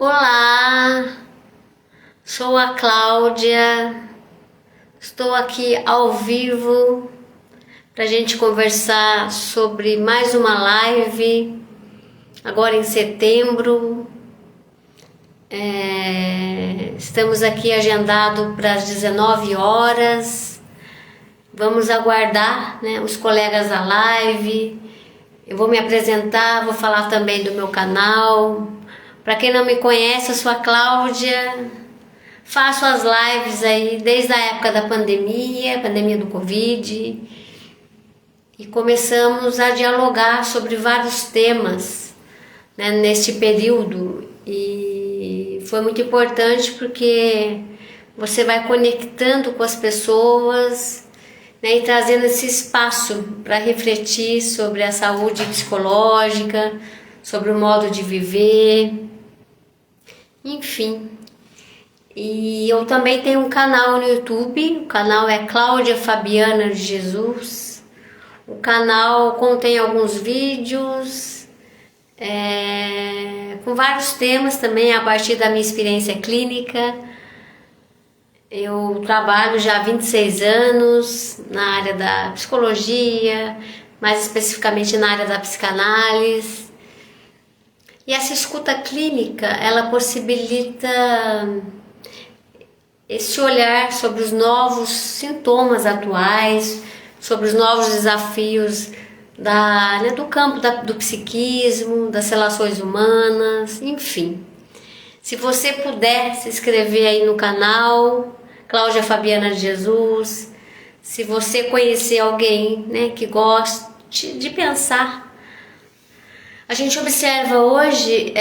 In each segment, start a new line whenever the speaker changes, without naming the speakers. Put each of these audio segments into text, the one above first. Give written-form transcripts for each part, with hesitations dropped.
Olá, sou a Cláudia, estou aqui ao vivo para a gente conversar sobre mais uma live, agora em setembro. Estamos aqui agendado para as 19 horas, vamos aguardar, né, os colegas da live. Eu vou me apresentar, vou falar também do meu canal. Para quem não me conhece, eu sou a Cláudia, faço as lives aí desde a época da pandemia do Covid, e começamos a dialogar sobre vários temas, né, neste período, e foi muito importante porque você vai conectando com as pessoas, né, e trazendo esse espaço para refletir sobre a saúde psicológica, sobre o modo de viver, enfim. E eu também tenho um canal no YouTube, o canal é Cláudia Fabiana de Jesus. O canal contém alguns vídeos com vários temas também, a partir da minha experiência clínica. Eu trabalho já há 26 anos na área da psicologia, mais especificamente na área da psicanálise. E essa escuta clínica, ela possibilita esse olhar sobre os novos sintomas atuais, sobre os novos desafios do campo do psiquismo, das relações humanas, enfim. Se você puder se inscrever aí no canal, Cláudia Fabiana de Jesus, se você conhecer alguém, né, que goste de pensar. A gente observa hoje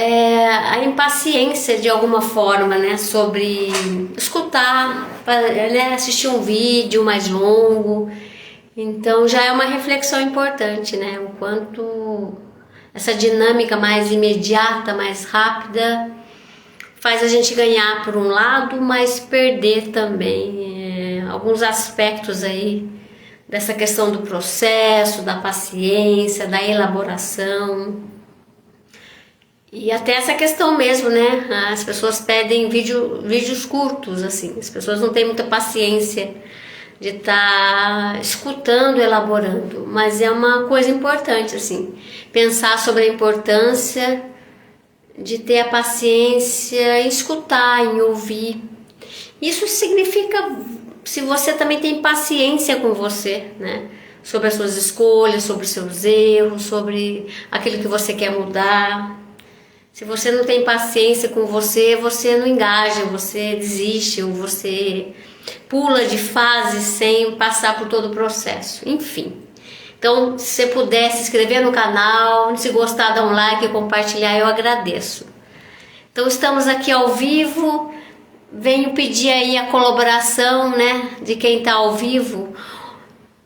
a impaciência de alguma forma, né, sobre escutar, né, assistir um vídeo mais longo. Então já é uma reflexão importante, né, o quanto essa dinâmica mais imediata, mais rápida, faz a gente ganhar por um lado, mas perder também alguns aspectos aí dessa questão do processo, da paciência, da elaboração. E até essa questão mesmo, né? As pessoas pedem vídeos curtos, assim. As pessoas não têm muita paciência de estar escutando, elaborando. Mas é uma coisa importante, assim. Pensar sobre a importância de ter a paciência em escutar, em ouvir. Isso significa se você também tem paciência com você, né? Sobre as suas escolhas, sobre os seus erros, sobre aquilo que você quer mudar. Se você não tem paciência com você, você não engaja, você desiste, ou você pula de fase sem passar por todo o processo, enfim. Então, se você puder se inscrever no canal, se gostar, dar um like e compartilhar, eu agradeço. Então, estamos aqui ao vivo, venho pedir aí a colaboração, né, de quem está ao vivo,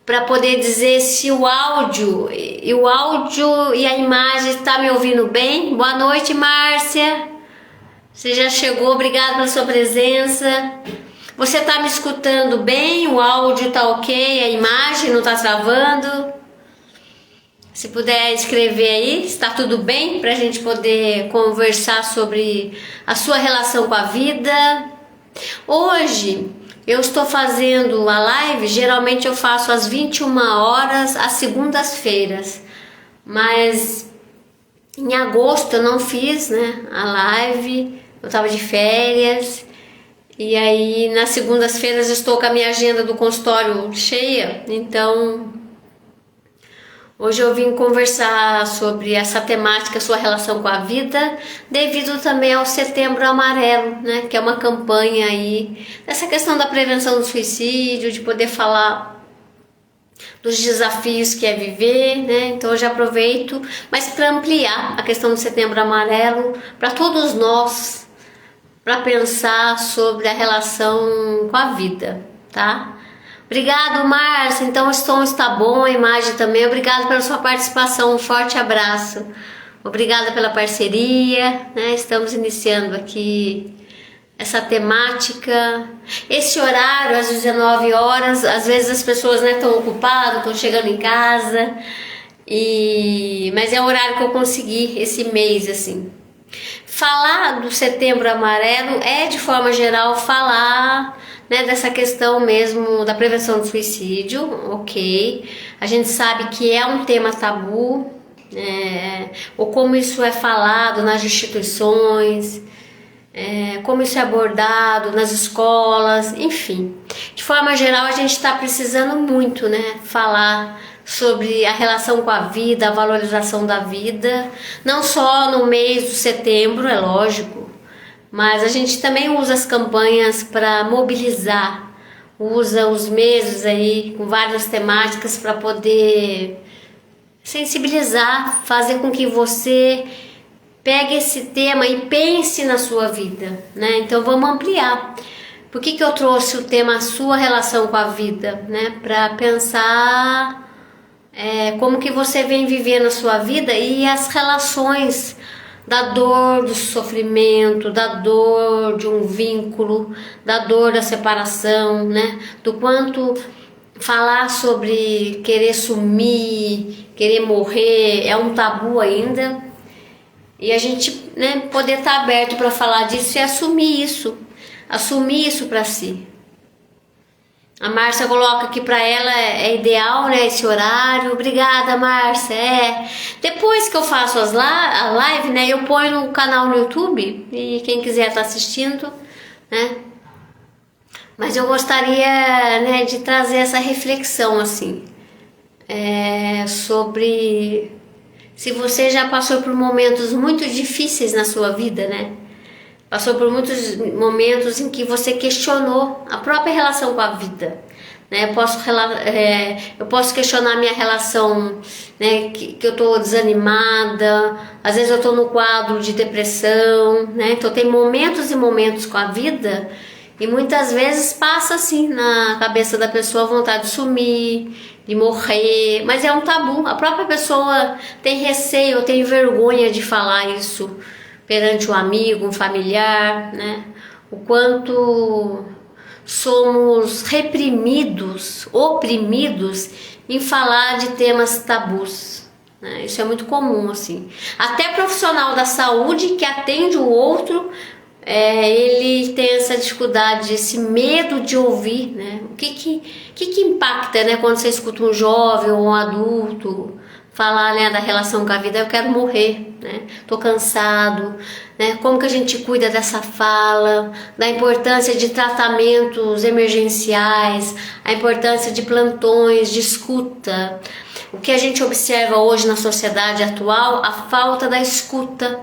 para poder dizer se o áudio e a imagem está me ouvindo bem. Boa noite, Márcia. Você já chegou, obrigada pela sua presença. Você está me escutando bem? O áudio está ok? A imagem não está travando? Se puder escrever aí, está tudo bem? Para a gente poder conversar sobre a sua relação com a vida. Hoje eu estou fazendo a live, geralmente eu faço às 21 horas, às segundas-feiras, mas em agosto eu não fiz, né, a live, eu estava de férias, e aí nas segundas-feiras eu estou com a minha agenda do consultório cheia, então hoje eu vim conversar sobre essa temática, sua relação com a vida, devido também ao Setembro Amarelo, né, que é uma campanha aí, dessa questão da prevenção do suicídio, de poder falar dos desafios que é viver, né, então eu já aproveito, mas para ampliar a questão do Setembro Amarelo, para todos nós, para pensar sobre a relação com a vida, tá? Obrigado, Márcia. Então o som está bom, a imagem também. Obrigado pela sua participação. Um forte abraço. Obrigada pela parceria, né? Estamos iniciando aqui essa temática. Esse horário, às 19 horas, às vezes as pessoas, né, estão ocupadas, estão chegando em casa. Mas é o horário que eu consegui esse mês, assim. falar do Setembro Amarelo é, de forma geral, falar, né, dessa questão mesmo da prevenção do suicídio, ok. A gente sabe que é um tema tabu, ou como isso é falado nas instituições, como isso é abordado nas escolas, enfim. De forma geral, a gente está precisando muito, né, falar sobre a relação com a vida, a valorização da vida, não só no mês de setembro, é lógico, mas a gente também usa as campanhas para mobilizar, usa os meses aí com várias temáticas para poder sensibilizar, fazer com que você pegue esse tema e pense na sua vida, né? Então vamos ampliar. Por que eu trouxe o tema sua relação com a vida, né? Para pensar como que você vem vivendo a sua vida e as relações da dor, do sofrimento, da dor de um vínculo, da dor da separação, né? Do quanto falar sobre querer sumir, querer morrer é um tabu ainda. E a gente, né, poder estar aberto para falar disso e assumir isso para si. A Márcia coloca que para ela é ideal, né, esse horário. Obrigada, Márcia. Depois que eu faço a live, né, eu ponho no canal no YouTube e quem quiser estar assistindo, né. Mas eu gostaria, né, de trazer essa reflexão assim, sobre se você já passou por momentos muito difíceis na sua vida, né? Passou por muitos momentos em que você questionou a própria relação com a vida, né? Eu posso questionar minha relação, né? Que eu tô desanimada, às vezes eu tô no quadro de depressão, né? Então tem momentos e momentos com a vida e muitas vezes passa assim na cabeça da pessoa a vontade de sumir, de morrer, mas é um tabu. A própria pessoa tem receio, tem vergonha de falar isso perante um amigo, um familiar, né? O quanto somos reprimidos, oprimidos em falar de temas tabus, né? Isso é muito comum, assim. Até profissional da saúde que atende o outro, ele tem essa dificuldade, esse medo de ouvir, né? O que impacta, né, quando você escuta um jovem ou um adulto falar, né, da relação com a vida? Eu quero morrer, né? Tô cansado, né? Como que a gente cuida dessa fala, da importância de tratamentos emergenciais, a importância de plantões, de escuta. O que a gente observa hoje na sociedade atual, a falta da escuta,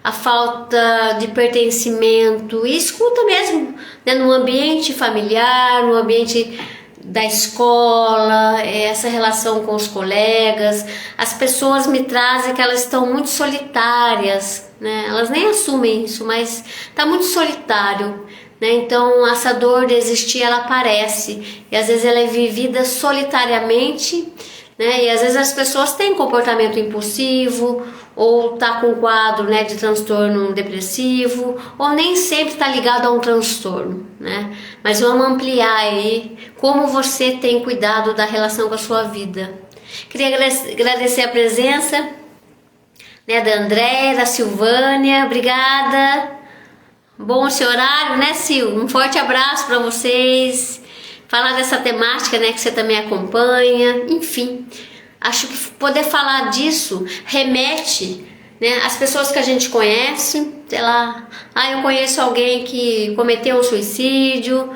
a falta de pertencimento e escuta mesmo, né, no ambiente familiar, no ambiente da escola, essa relação com os colegas. As pessoas me trazem que elas estão muito solitárias, né? Elas nem assumem isso, mas está muito solitário, né? Então essa dor de existir, ela aparece e às vezes ela é vivida solitariamente, né? E às vezes as pessoas têm comportamento impulsivo ou tá com quadro, né, de transtorno depressivo, ou nem sempre está ligado a um transtorno, né? Mas vamos ampliar aí como você tem cuidado da relação com a sua vida. Queria agradecer a presença, né, da Andréia, da Silvânia, obrigada. Bom esse horário, né, Sil? Um forte abraço para vocês. Falar dessa temática, né, que você também acompanha, enfim. Acho que poder falar disso remete, né, às pessoas que a gente conhece, sei lá, eu conheço alguém que cometeu um suicídio,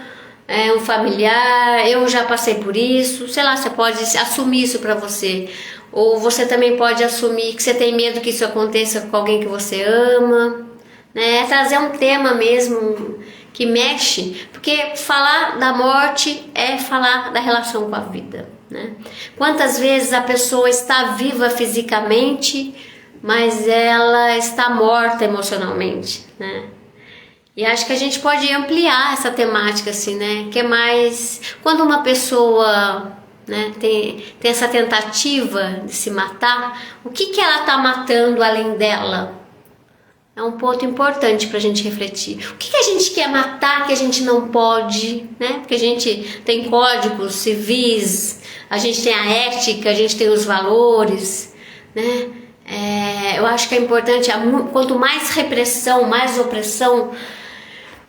um familiar, eu já passei por isso, sei lá, você pode assumir isso para você, ou você também pode assumir que você tem medo que isso aconteça com alguém que você ama, né, trazer um tema mesmo que mexe, porque falar da morte é falar da relação com a vida, né? Quantas vezes a pessoa está viva fisicamente, mas ela está morta emocionalmente, né? E acho que a gente pode ampliar essa temática assim, né? Que é mais quando uma pessoa, né, tem essa tentativa de se matar, o que ela está matando além dela? É um ponto importante para a gente refletir. O que a gente quer matar que a gente não pode, né? Porque a gente tem códigos civis, a gente tem a ética, a gente tem os valores, né? Eu acho que é importante, quanto mais repressão, mais opressão,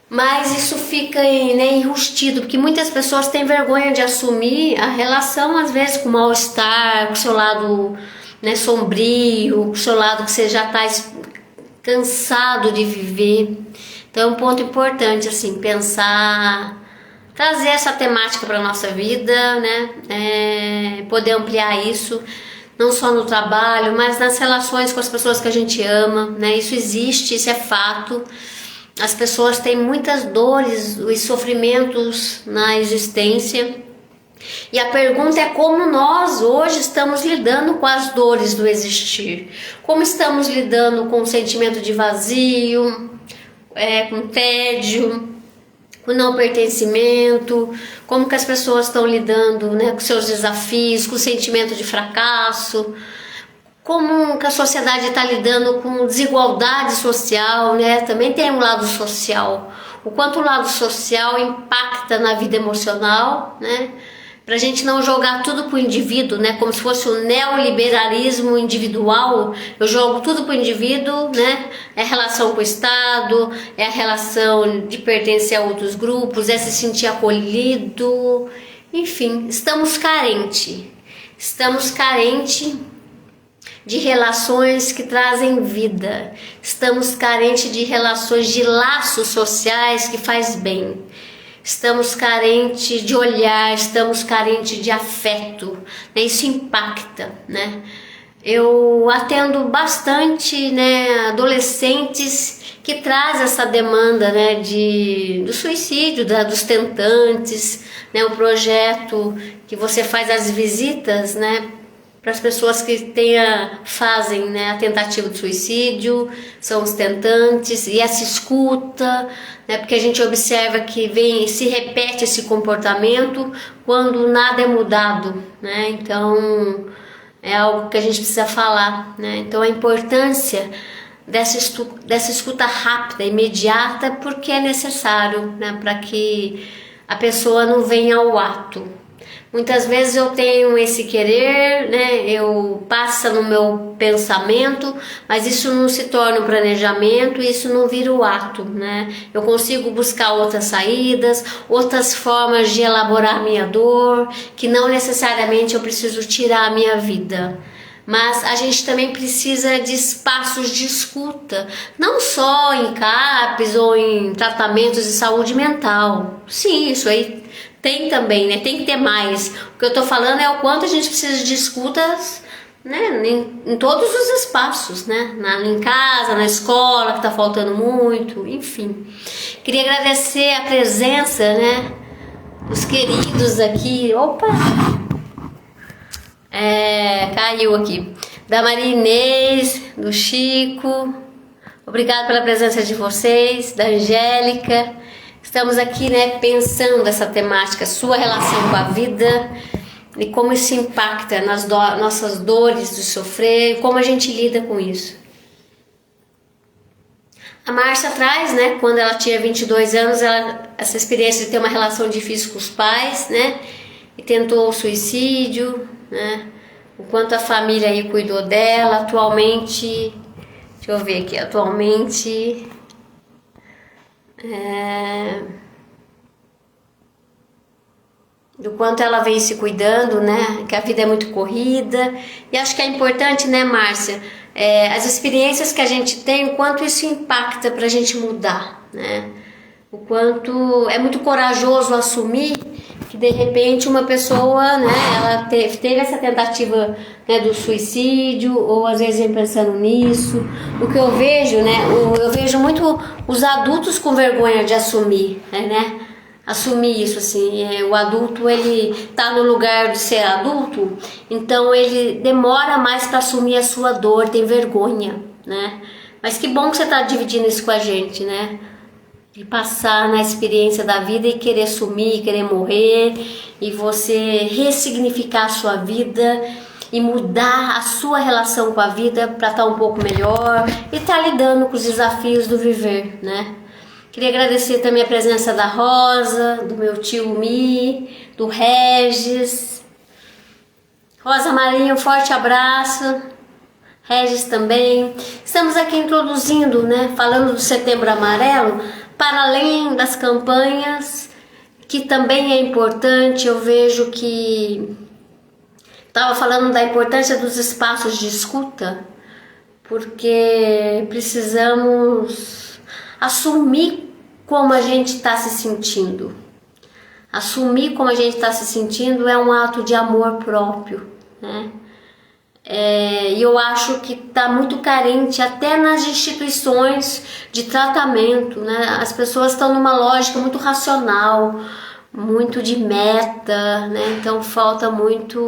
mais isso fica, né, enrustido, porque muitas pessoas têm vergonha de assumir a relação, às vezes, com mal-estar, com o seu lado, né, sombrio, com o seu lado que você já está cansado de viver. Então é um ponto importante, assim, pensar, trazer essa temática para a nossa vida, né, poder ampliar isso, não só no trabalho, mas nas relações com as pessoas que a gente ama, né, isso existe, isso é fato. As pessoas têm muitas dores e sofrimentos na existência. E a pergunta é como nós hoje estamos lidando com as dores do existir. Como estamos lidando com o sentimento de vazio, com tédio, com não pertencimento. Como que as pessoas estão lidando, né, com seus desafios, com o sentimento de fracasso. Como que a sociedade está lidando com desigualdade social, né? Também tem um lado social. O quanto o lado social impacta na vida emocional, né? Para a gente não jogar tudo para o indivíduo, né? Como se fosse o neoliberalismo individual. Eu jogo tudo para o indivíduo, né? É a relação com o Estado, é a relação de pertencer a outros grupos, é se sentir acolhido. Enfim, estamos carentes. Estamos carentes de relações que trazem vida. Estamos carentes de relações, de laços sociais que faz bem. Estamos carentes de olhar, estamos carentes de afeto, né? Isso impacta, né? Eu atendo bastante, né, adolescentes que traz essa demanda, né, do suicídio, dos tentantes, né, o projeto que você faz as visitas, né, para as pessoas que fazem, né, a tentativa de suicídio, são os tentantes, e essa escuta, né, porque a gente observa que se repete esse comportamento quando nada é mudado, né, então é algo que a gente precisa falar, né, então a importância dessa escuta rápida, imediata, porque é necessário, né, para que a pessoa não venha ao ato. Muitas vezes eu tenho esse querer, né? Eu passa no meu pensamento, mas isso não se torna um planejamento, isso não vira o ato, né? Eu consigo buscar outras saídas, outras formas de elaborar minha dor, que não necessariamente eu preciso tirar a minha vida. Mas a gente também precisa de espaços de escuta, não só em CAPs ou em tratamentos de saúde mental. Sim, isso aí tem também, né? Tem que ter mais. O que eu tô falando é o quanto a gente precisa de escutas, né? Em todos os espaços, né? Em casa, na escola, que tá faltando muito, enfim. Queria agradecer a presença, né, dos queridos aqui. Opa! Caiu aqui. Da Maria Inês, do Chico. Obrigada pela presença de vocês, da Angélica. Estamos aqui, né, pensando essa temática, sua relação com a vida e como isso impacta nas nossas dores de sofrer e como a gente lida com isso. A Márcia traz, né, quando ela tinha 22 anos, essa experiência de ter uma relação difícil com os pais, né, e tentou o suicídio, né, o quanto a família aí cuidou dela. Atualmente, deixa eu ver aqui, do quanto ela vem se cuidando, né? Que a vida é muito corrida. E acho que é importante, né, Márcia? As experiências que a gente tem, o quanto isso impacta pra gente mudar, né? O quanto é muito corajoso assumir que de repente uma pessoa, né, ela teve essa tentativa, né, do suicídio, ou às vezes vem pensando nisso. O que eu vejo, né, eu vejo muito os adultos com vergonha de assumir, né, assumir isso, assim. O adulto, ele tá no lugar de ser adulto, então ele demora mais para assumir a sua dor, tem vergonha, né. Mas que bom que você tá dividindo isso com a gente, né, de passar na experiência da vida e querer sumir, querer morrer, e você ressignificar a sua vida e mudar a sua relação com a vida para estar um pouco melhor e estar lidando com os desafios do viver, né? Queria agradecer também a presença da Rosa, do meu tio Mi, do Regis. Rosa Marinho, um forte abraço. Regis também. Estamos aqui introduzindo, né, falando do Setembro Amarelo, para além das campanhas, que também é importante. Eu vejo que estava falando da importância dos espaços de escuta, porque precisamos assumir como a gente está se sentindo. Assumir como a gente está se sentindo é um ato de amor próprio, né? E eu acho que está muito carente até nas instituições de tratamento, né? As pessoas estão numa lógica muito racional, muito de meta, né? Então falta muito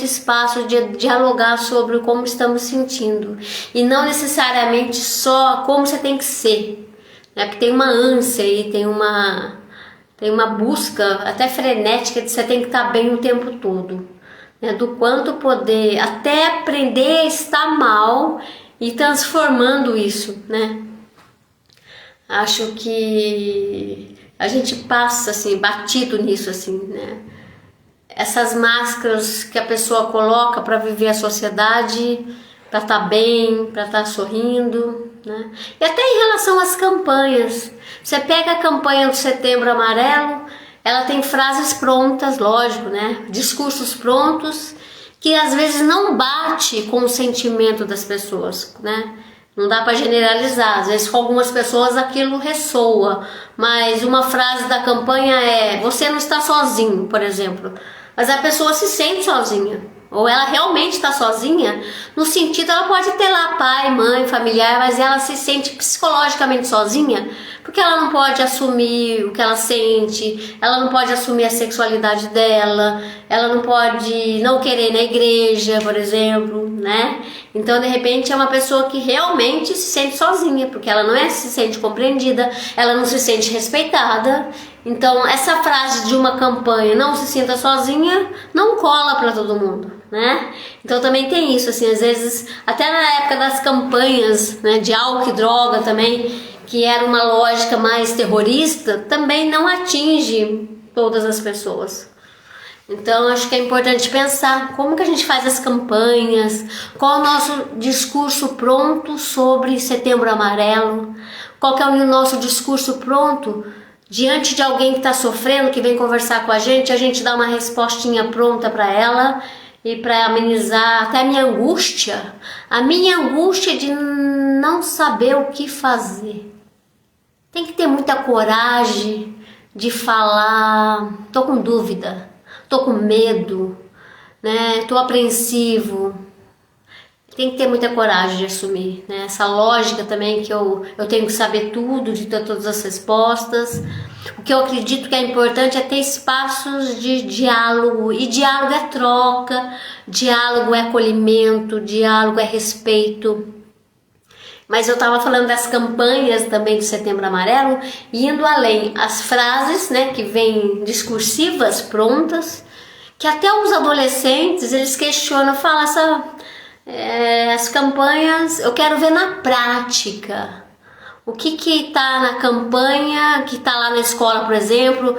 espaço de dialogar sobre como estamos sentindo, e não necessariamente só como você tem que ser, né? Porque tem uma ânsia e tem uma busca até frenética de você tem que estar bem o tempo todo, né? Do quanto poder até aprender a estar mal e transformando isso, né? Acho que a gente passa assim batido nisso, assim, né? Essas máscaras que a pessoa coloca para viver a sociedade, para estar bem, para estar sorrindo, né? E até em relação às campanhas, você pega a campanha do Setembro Amarelo, ela tem frases prontas, lógico, né? Discursos prontos, que às vezes não bate com o sentimento das pessoas, né? Não dá para generalizar, às vezes com algumas pessoas aquilo ressoa, mas uma frase da campanha é: você não está sozinho, por exemplo. Mas a pessoa se sente sozinha, ou ela realmente está sozinha, no sentido, ela pode ter lá pai, mãe, familiar, mas ela se sente psicologicamente sozinha, porque ela não pode assumir o que ela sente, ela não pode assumir a sexualidade dela, ela não pode não querer ir na igreja, por exemplo, né? Então, de repente, é uma pessoa que realmente se sente sozinha, porque ela não se sente compreendida, ela não se sente respeitada. Então, essa frase de uma campanha, não se sinta sozinha, não cola para todo mundo, né? Então também tem isso, assim, às vezes, até na época das campanhas, né, de álcool e droga também, que era uma lógica mais terrorista, também não atinge todas as pessoas. Então acho que é importante pensar como que a gente faz as campanhas, qual é o nosso discurso pronto sobre Setembro Amarelo, qual que é o nosso discurso pronto diante de alguém que está sofrendo, que vem conversar com a gente dá uma respostinha pronta para ela, e para amenizar até a minha angústia de não saber o que fazer. Tem que ter muita coragem de falar: tô com dúvida, tô com medo, né? Tô apreensivo. Tem que ter muita coragem de assumir, né? Essa lógica também que eu tenho que saber tudo, de ter todas as respostas. O que eu acredito que é importante é ter espaços de diálogo, e diálogo é troca, diálogo é acolhimento, diálogo é respeito. Mas eu estava falando das campanhas também do Setembro Amarelo, indo além, as frases, né, que vêm discursivas, prontas, que até os adolescentes, eles questionam, falam as campanhas, eu quero ver na prática. O que está na campanha, que está lá na escola, por exemplo,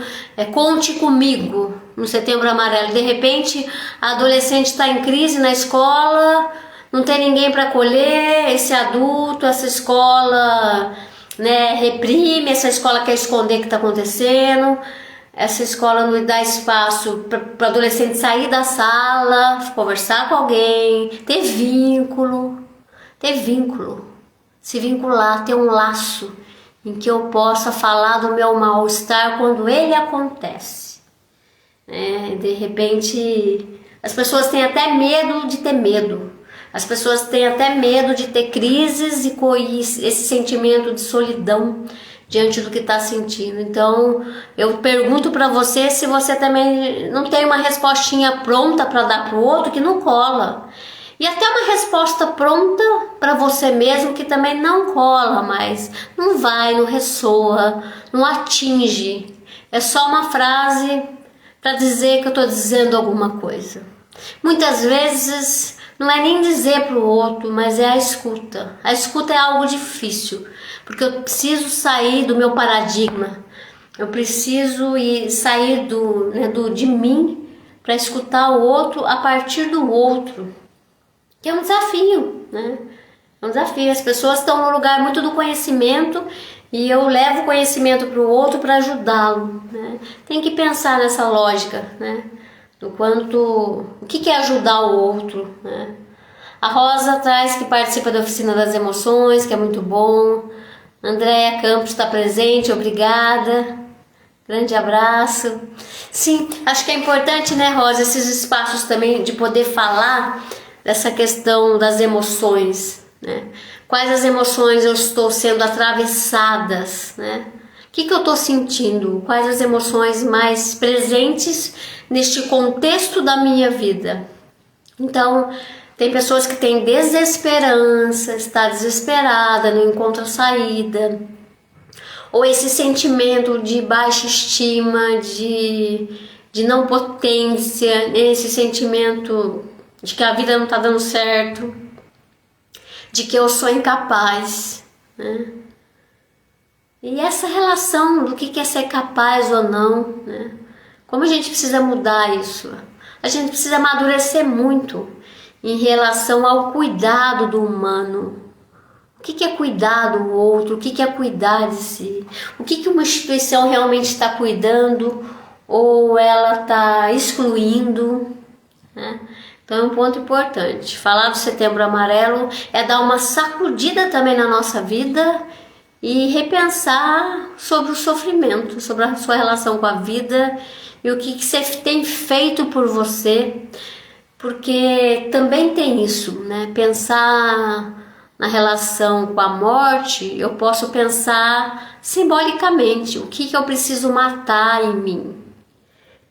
conte comigo, no Setembro Amarelo. De repente, a adolescente está em crise na escola, não tem ninguém para acolher esse adulto, essa escola, né, reprime, essa escola quer esconder o que está acontecendo, essa escola não dá espaço para o adolescente sair da sala, conversar com alguém, ter vínculo, se vincular, ter um laço em que eu possa falar do meu mal-estar quando ele acontece. De repente, as pessoas têm até medo de ter medo. As pessoas têm até medo de ter crises e esse sentimento de solidão diante do que está sentindo. Então, eu pergunto para você se você também não tem uma respostinha pronta para dar para o outro que não cola. E até uma resposta pronta para você mesmo que também não cola, mas não vai, não ressoa, não atinge. É só uma frase para dizer que eu estou dizendo alguma coisa. Muitas vezes não é nem dizer para o outro, mas é a escuta. A escuta é algo difícil, porque eu preciso sair do meu paradigma. Eu preciso sair de mim para escutar o outro a partir do outro. que é um desafio, né? É um desafio. As pessoas estão no lugar muito do conhecimento e eu levo o conhecimento para o outro para ajudá-lo, né? Tem que pensar nessa lógica, né? Do quanto, o que é ajudar o outro, né? A Rosa traz que participa da oficina das emoções, que é muito bom. Andréia Campos está presente, obrigada. Grande abraço. Sim, acho que é importante, né, Rosa, esses espaços também de poder falar dessa questão das emoções, né? Quais as emoções eu estou sendo atravessadas, né? O que eu estou sentindo? Quais as emoções mais presentes neste contexto da minha vida? Então, tem pessoas que têm desesperança, está desesperada, não encontra saída. Ou esse sentimento de baixa estima, de não potência, esse sentimento de que a vida não está dando certo, de que eu sou incapaz, né? E essa relação do que é ser capaz ou não, né? Como a gente precisa mudar isso? A gente precisa amadurecer muito em relação ao cuidado do humano. O que é cuidar do outro? O que é cuidar de si? O que uma instituição realmente está cuidando ou ela está excluindo, né? Então é um ponto importante. Falar do Setembro Amarelo é dar uma sacudida também na nossa vida e repensar sobre o sofrimento, sobre a sua relação com a vida e o que você tem feito por você, porque também tem isso, né? Pensar na relação com a morte, eu posso pensar simbolicamente, o que eu preciso matar em mim.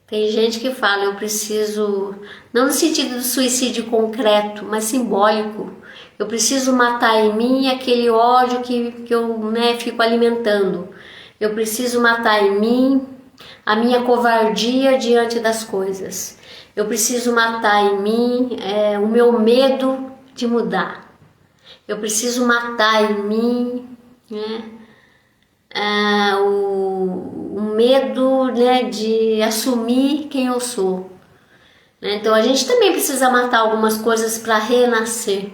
Tem gente que fala, eu preciso, não no sentido do suicídio concreto, mas simbólico. Eu preciso matar em mim aquele ódio que eu, né, fico alimentando. Eu preciso matar em mim a minha covardia diante das coisas. Eu preciso matar em mim o meu medo de mudar. Eu preciso matar em mim, né, o medo, né, de assumir quem eu sou. Então a gente também precisa matar algumas coisas para renascer.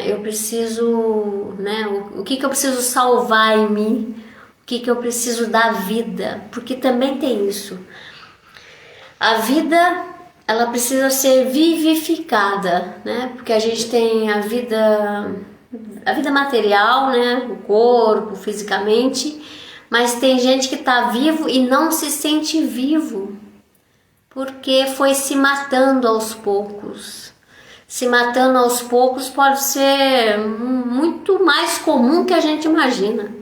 Eu preciso, né, o que eu preciso salvar em mim, o que eu preciso dar vida, porque também tem isso. A vida, ela precisa ser vivificada, né? Porque a gente tem a vida material, né? O corpo, fisicamente, mas tem gente que está vivo e não se sente vivo, porque foi se matando aos poucos. Se matando aos poucos pode ser muito mais comum que a gente imagina.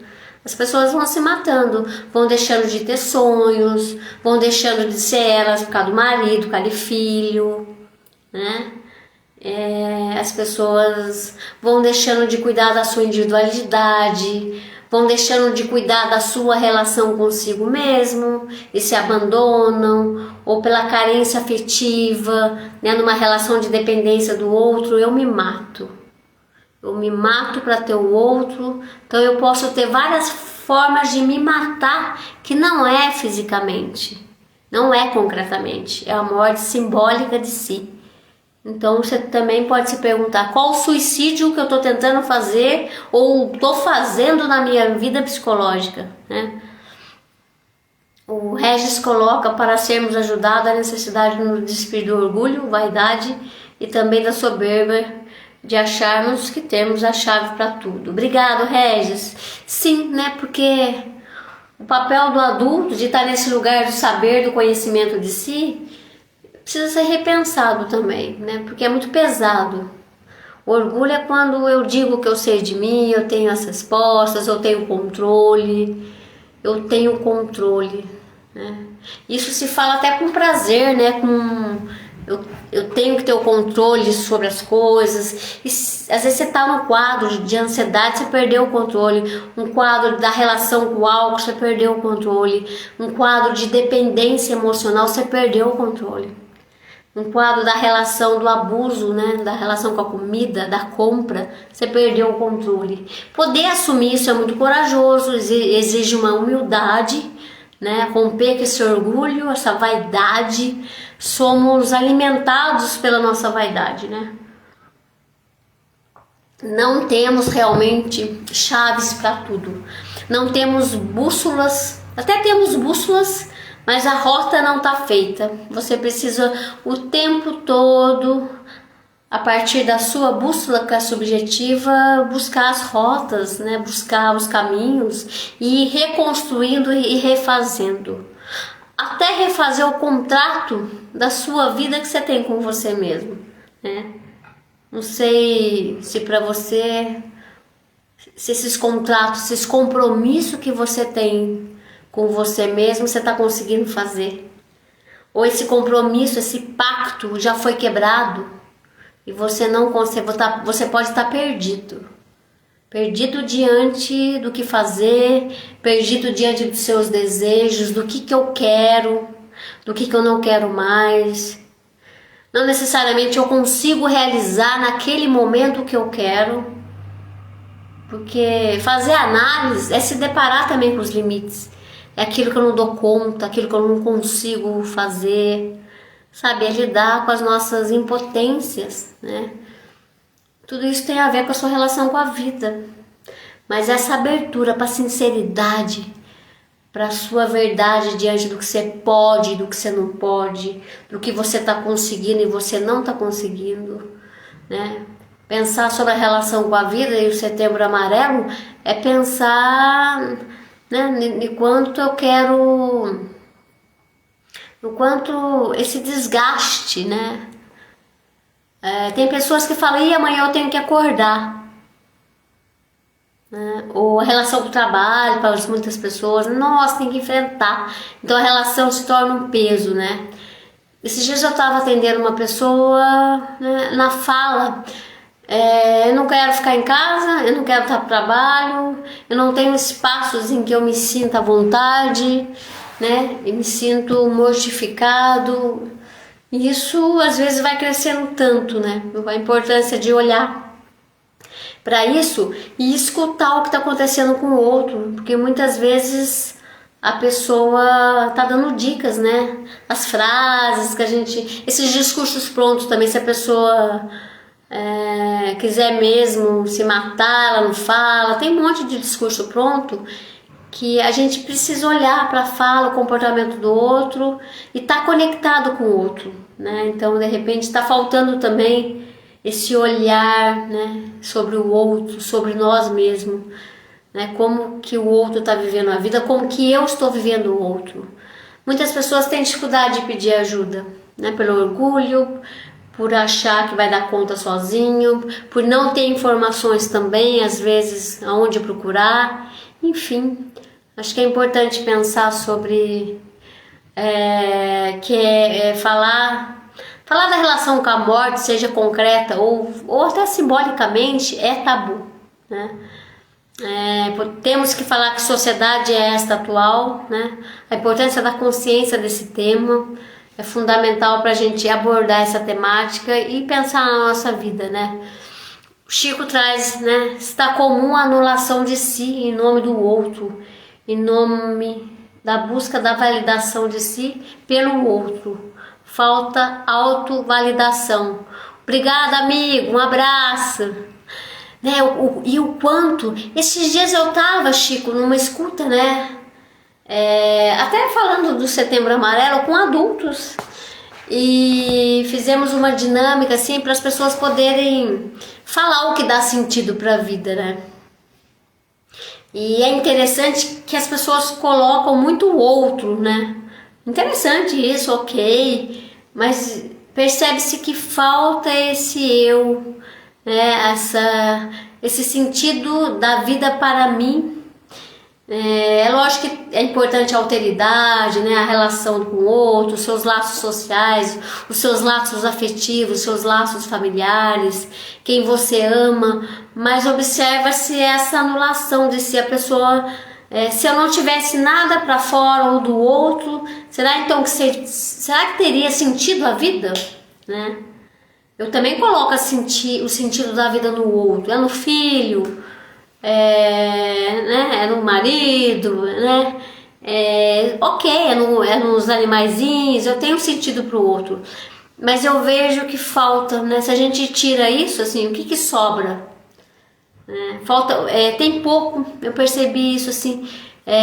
As pessoas vão se matando, vão deixando de ter sonhos, vão deixando de ser elas por causa do marido, por causa de filho, né? As pessoas vão deixando de cuidar da sua individualidade, vão deixando de cuidar da sua relação consigo mesmo e se abandonam, ou pela carência afetiva, né, numa relação de dependência do outro, eu me mato. Eu me mato para ter o outro, então eu posso ter várias formas de me matar que não é fisicamente, não é concretamente, é a morte simbólica de si. Então você também pode se perguntar qual o suicídio que eu estou tentando fazer ou estou fazendo na minha vida psicológica, né? O Regis coloca para sermos ajudados a necessidade de nos despir do orgulho, vaidade e também da soberba de acharmos que temos a chave para tudo. Obrigado, Regis. Sim, né? Porque o papel do adulto de estar nesse lugar do saber, do conhecimento de si, precisa ser repensado também, né? Porque é muito pesado. O orgulho é quando eu digo que eu sei de mim, eu tenho as respostas, eu tenho controle, né? Isso se fala até com prazer, né? Eu tenho que ter o controle sobre as coisas. E às vezes você está num quadro de ansiedade, você perdeu o controle. Um quadro da relação com o álcool, você perdeu o controle. Um quadro de dependência emocional, você perdeu o controle. Um quadro da relação do abuso, né, da relação com a comida, da compra, você perdeu o controle. Poder assumir isso é muito corajoso, exige uma humildade, né, romper com esse orgulho, essa vaidade. Somos alimentados pela nossa vaidade, né? não temos realmente chaves para tudo. Não temos bússolas, até temos bússolas, mas a rota não está feita. Você precisa o tempo todo, a partir da sua bússola que é subjetiva, buscar as rotas, né? Buscar os caminhos e ir reconstruindo e refazendo. Até refazer o contrato da sua vida que você tem com você mesmo, né? Não sei se para você, se esses contratos, esses compromissos que você tem com você mesmo, você está conseguindo fazer. Ou esse compromisso, esse pacto já foi quebrado e você não consegue, você pode estar perdido. Perdido diante do que fazer, perdido diante dos seus desejos, do que eu quero, do que eu não quero mais. Não necessariamente eu consigo realizar naquele momento o que eu quero, porque fazer análise é se deparar também com os limites. É aquilo que eu não dou conta, aquilo que eu não consigo fazer, sabe? É lidar com as nossas impotências, né? Tudo isso tem a ver com a sua relação com a vida. Mas essa abertura para a sinceridade, para a sua verdade diante do que você pode, do que você não pode, do que você está conseguindo e você não está conseguindo, né? Pensar sobre a relação com a vida e o Setembro Amarelo é pensar, né, no quanto eu quero, no quanto esse desgaste, né? Tem pessoas que falam, e amanhã eu tenho que acordar. Né? Ou a relação com o trabalho, para muitas pessoas, nossa, tem que enfrentar. Então a relação se torna um peso, né? Esses dias eu estava atendendo uma pessoa, né, na fala, eu não quero ficar em casa, eu não quero estar no trabalho, eu não tenho espaços em que eu me sinta à vontade, né? E me sinto mortificado. E isso às vezes vai crescendo tanto, né? A importância de olhar para isso e escutar o que está acontecendo com o outro, porque muitas vezes a pessoa tá dando dicas, né? As frases que a gente, esses discursos prontos também, se a pessoa quiser mesmo se matar, ela não fala, tem um monte de discurso pronto que a gente precisa olhar para a fala, o comportamento do outro e tá conectado com o outro, né? Então de repente está faltando também esse olhar, né, sobre o outro, sobre nós mesmos, né, como que o outro está vivendo a vida, como que eu estou vivendo o outro. Muitas pessoas têm dificuldade de pedir ajuda, né, pelo orgulho, por achar que vai dar conta sozinho, por não ter informações também, às vezes, aonde procurar, enfim. Acho que é importante pensar sobre falar da relação com a morte, seja concreta ou até simbolicamente, é tabu, né? Temos que falar que sociedade é esta atual, né? A importância da consciência desse tema é fundamental para a gente abordar essa temática e pensar na nossa vida, né? O Chico traz, né? Está comum a anulação de si em nome do outro, em nome da busca da validação de si pelo outro. Falta autovalidação. Obrigada, amigo, um abraço. Né, e o quanto, esses dias eu tava, Chico, numa escuta, né, até falando do Setembro Amarelo com adultos, e fizemos uma dinâmica assim para as pessoas poderem falar o que dá sentido para a vida, né? E é interessante que as pessoas colocam muito o outro, né? Interessante isso, ok, mas percebe-se que falta esse eu, né? Esse sentido da vida para mim. É lógico que é importante a alteridade, né? A relação com o outro, os seus laços sociais, os seus laços afetivos, os seus laços familiares, quem você ama, mas observa-se essa anulação de si, a pessoa, se eu não tivesse nada para fora ou do outro, será então será que teria sentido a vida, né? Eu também coloco o sentido da vida no outro, no filho, né? É no marido, né? Ok, é nos animaizinhos, eu tenho sentido para o outro, mas eu vejo que falta, né? Se a gente tira isso, assim, o que sobra? Tem pouco, eu percebi isso assim,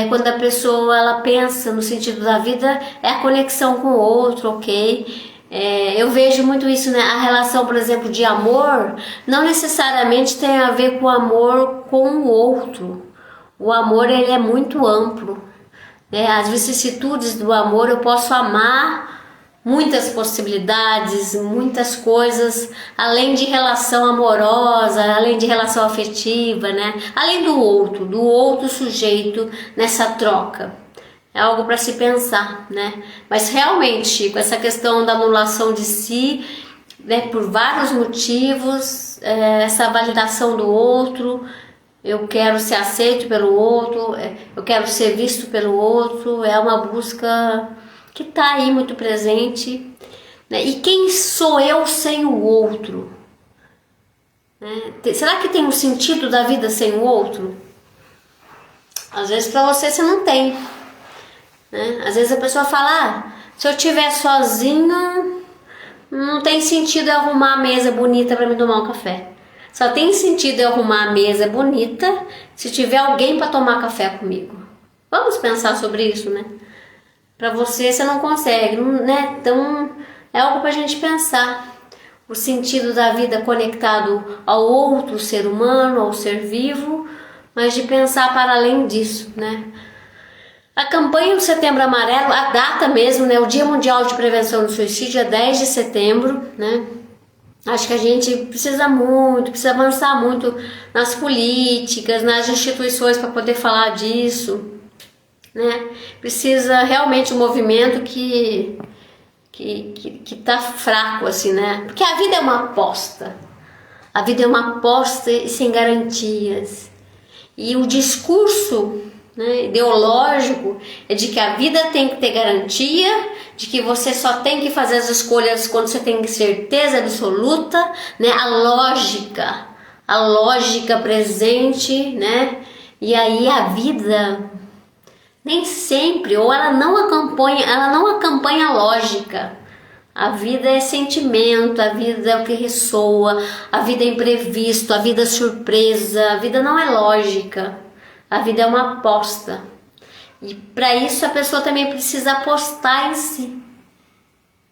quando a pessoa ela pensa no sentido da vida, é a conexão com o outro, ok? Eu vejo muito isso, né? A relação, por exemplo, de amor, não necessariamente tem a ver com o amor com o outro. O amor, ele é muito amplo, né? As vicissitudes do amor, eu posso amar muitas possibilidades, muitas coisas, além de relação amorosa, além de relação afetiva, né? Além do outro sujeito nessa troca. É algo para se pensar, né? Mas realmente, Chico, essa questão da anulação de si, né, por vários motivos, essa validação do outro, eu quero ser aceito pelo outro, eu quero ser visto pelo outro, é uma busca que está aí muito presente, né? E quem sou eu sem o outro? Né? Será que tem um sentido da vida sem o outro? Às vezes para você não tem, né? Às vezes a pessoa fala, se eu estiver sozinho, não tem sentido eu arrumar a mesa bonita para me tomar um café. Só tem sentido eu arrumar a mesa bonita se tiver alguém para tomar café comigo. Vamos pensar sobre isso, né? Para você não consegue, né? Então é algo para a gente pensar. O sentido da vida conectado ao outro ser humano, ao ser vivo, mas de pensar para além disso, né? A campanha do Setembro Amarelo, a data mesmo, né? O Dia Mundial de Prevenção do Suicídio é 10 de setembro, né? Acho que a gente precisa avançar muito nas políticas, nas instituições para poder falar disso, né? Precisa realmente um movimento que tá fraco, assim, né? Porque a vida é uma aposta. A vida é uma aposta e sem garantias. E o discurso, né, ideológico é de que a vida tem que ter garantia, de que você só tem que fazer as escolhas quando você tem certeza absoluta, né? A lógica presente, né? E aí a vida nem sempre, ou ela não acompanha a lógica. A vida é sentimento, a vida é o que ressoa, a vida é imprevisto, a vida é surpresa, a vida não é lógica, a vida é uma aposta. E para isso a pessoa também precisa apostar em si,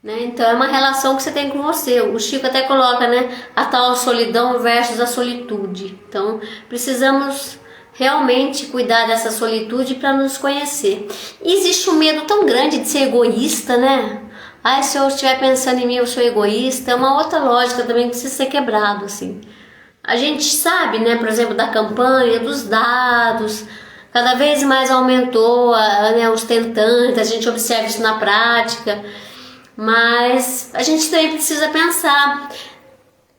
né? Então é uma relação que você tem com você. O Chico até coloca, né, a tal solidão versus a solitude. Então precisamos realmente cuidar dessa solitude para nos conhecer. E existe um medo tão grande de ser egoísta, né? Se eu estiver pensando em mim, eu sou egoísta. É uma outra lógica também que precisa ser quebrado, assim. A gente sabe, né, por exemplo, da campanha, dos dados, cada vez mais aumentou, né, os tentantes, a gente observa isso na prática, mas a gente também precisa pensar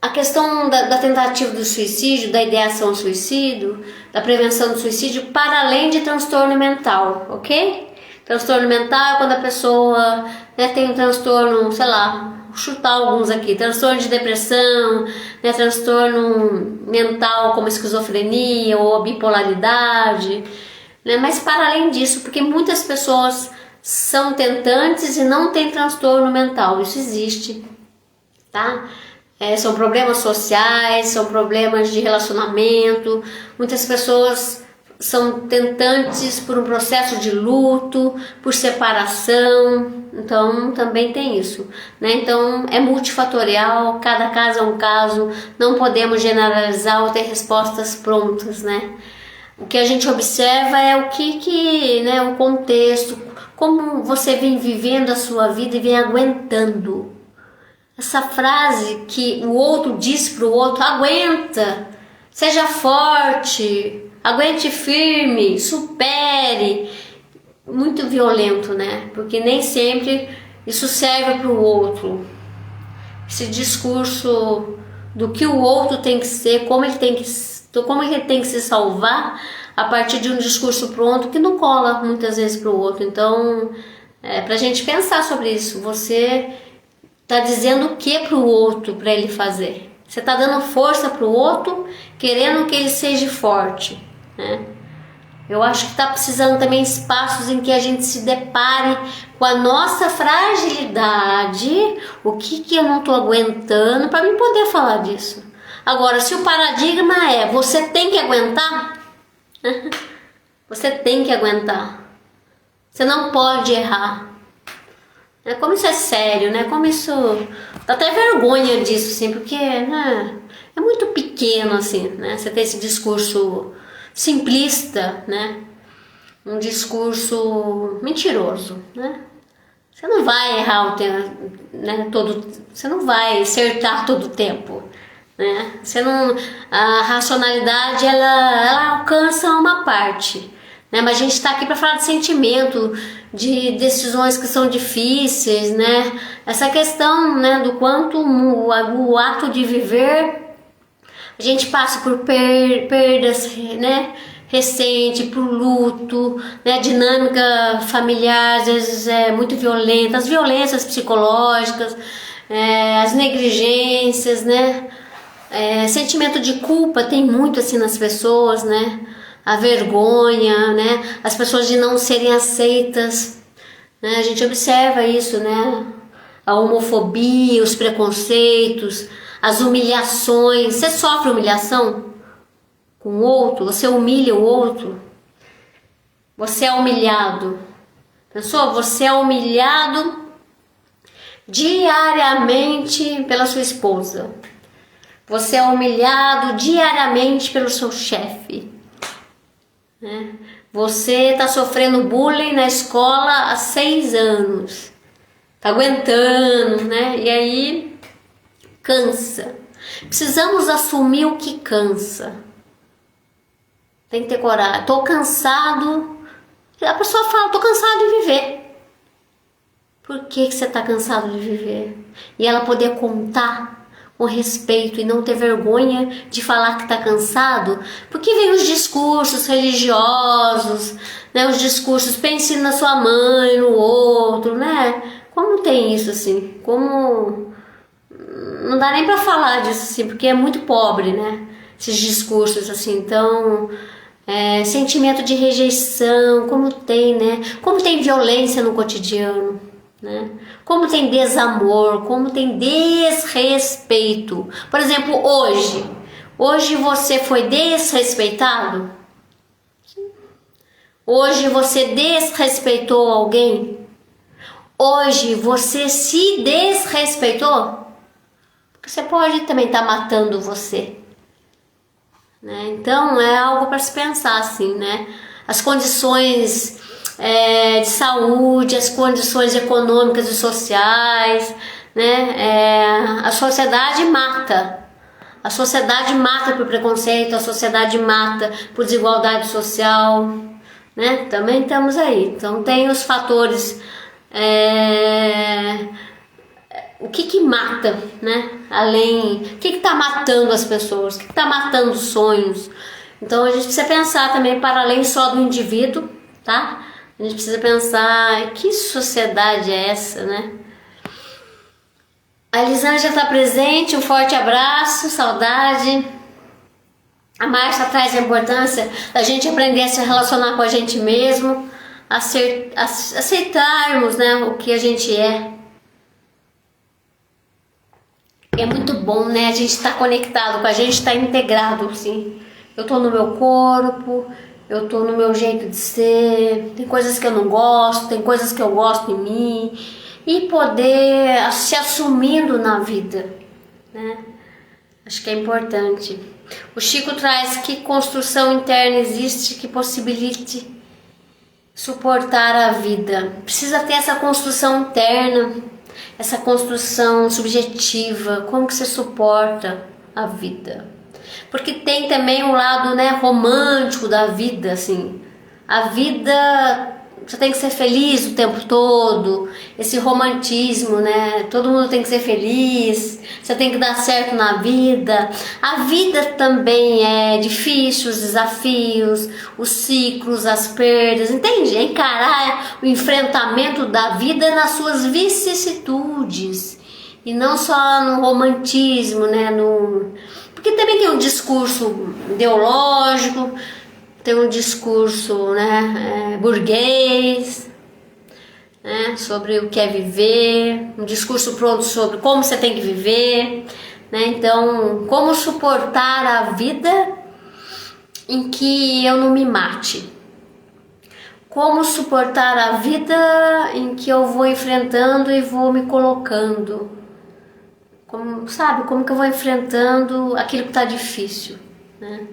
a questão da tentativa do suicídio, da ideação ao suicídio, da prevenção do suicídio, para além de transtorno mental, ok? Transtorno mental é quando a pessoa, né, tem um transtorno, sei lá, vou chutar alguns aqui, transtorno de depressão, né, transtorno mental como esquizofrenia ou bipolaridade, né, mas para além disso, porque muitas pessoas são tentantes e não têm transtorno mental, isso existe, tá? São problemas sociais, são problemas de relacionamento, muitas pessoas são tentantes por um processo de luto, por separação, então também tem isso, né? Então é multifatorial, cada caso é um caso, não podemos generalizar ou ter respostas prontas, né? O que a gente observa é o né, o contexto, como você vem vivendo a sua vida e vem aguentando. Essa frase que o outro diz para o outro, aguenta, seja forte, aguente firme, supere, muito violento, né? Porque nem sempre isso serve para o outro. Esse discurso do que o outro tem que ser, como ele tem que se salvar, a partir de um discurso pronto que não cola muitas vezes para o outro. Então, para a gente pensar sobre isso, você está dizendo o que para o outro para ele fazer? Você está dando força para o outro, querendo que ele seja forte, né? Eu acho que está precisando também espaços em que a gente se depare com a nossa fragilidade, o que eu não estou aguentando, para mim poder falar disso. Agora, se o paradigma é você tem que aguentar, você tem que aguentar. Você não pode errar. Como isso é sério, né? Como isso... Dá até vergonha disso, assim, porque né, é muito pequeno, assim, né? Você ter esse discurso simplista, né? Um discurso mentiroso, né? Você não vai errar o tempo, né? Você não vai acertar todo o tempo, né? Você não... A racionalidade, ela alcança uma parte, né? Mas a gente está aqui para falar de sentimento, de decisões que são difíceis, né? Essa questão, né, do quanto o ato de viver, a gente passa por perdas, né, recente, por luto, né, dinâmica familiar às vezes é muito violenta, as violências psicológicas, as negligências, né, sentimento de culpa tem muito assim nas pessoas, né? A vergonha, né? As pessoas de não serem aceitas, né? A gente observa isso, né? A homofobia, os preconceitos, as humilhações. Você sofre humilhação com o outro? Você humilha o outro? Você é humilhado? Pensou? Você é humilhado diariamente pela sua esposa. Você é humilhado diariamente pelo seu chefe. Né? Você está sofrendo bullying na escola há 6 anos, está aguentando, né? E aí cansa. Precisamos assumir o que cansa. Tem que ter coragem. Estou cansado. A pessoa fala, estou cansado de viver. Por que você está cansado de viver? E ela poder contar com respeito e não ter vergonha de falar que está cansado, porque vem os discursos religiosos, né, os discursos pense na sua mãe, no outro, né? Como tem isso assim? Como não dá nem para falar disso assim, porque é muito pobre, né? Esses discursos assim, então sentimento de rejeição, como tem, né? Como tem violência no cotidiano. Né? Como tem desamor, como tem desrespeito. Por exemplo, hoje você foi desrespeitado? Hoje você desrespeitou alguém? Hoje você se desrespeitou? Porque você pode também estar matando você, né? Então é algo para se pensar assim, né? As condições de saúde, as condições econômicas e sociais, né? A sociedade mata. A sociedade mata por preconceito, a sociedade mata por desigualdade social, né? Também estamos aí. Então tem os fatores, o que mata, né? Além, o que está matando as pessoas, o que está matando os sonhos. Então a gente precisa pensar também para além só do indivíduo, tá? A gente precisa pensar, que sociedade é essa, né? A Elisângela está presente, um forte abraço, saudade. A Márcia traz a importância da gente aprender a se relacionar com a gente mesmo, aceitarmos, né, o que a gente é. É muito bom, né? A gente está conectado com a gente, está integrado, assim. Eu estou no meu corpo, eu tô no meu jeito de ser, tem coisas que eu não gosto, tem coisas que eu gosto em mim, e poder se assumindo na vida, né? Acho que é importante. O Chico traz que construção interna existe que possibilite suportar a vida. Precisa ter essa construção interna, essa construção subjetiva, como que você suporta a vida. Porque tem também um lado, né, romântico da vida, assim. A vida, você tem que ser feliz o tempo todo, esse romantismo, né? Todo mundo tem que ser feliz, você tem que dar certo na vida. A vida também é difícil, os desafios, os ciclos, as perdas, entende? É encarar o enfrentamento da vida nas suas vicissitudes e não só no romantismo, né? Porque também tem um discurso ideológico, tem um discurso, né, burguês, né, sobre o que é viver, um discurso pronto sobre como você tem que viver, né? Então, como suportar a vida em que eu não me mate? Como suportar a vida em que eu vou enfrentando e vou me colocando? Como que eu vou enfrentando aquilo que está difícil, né?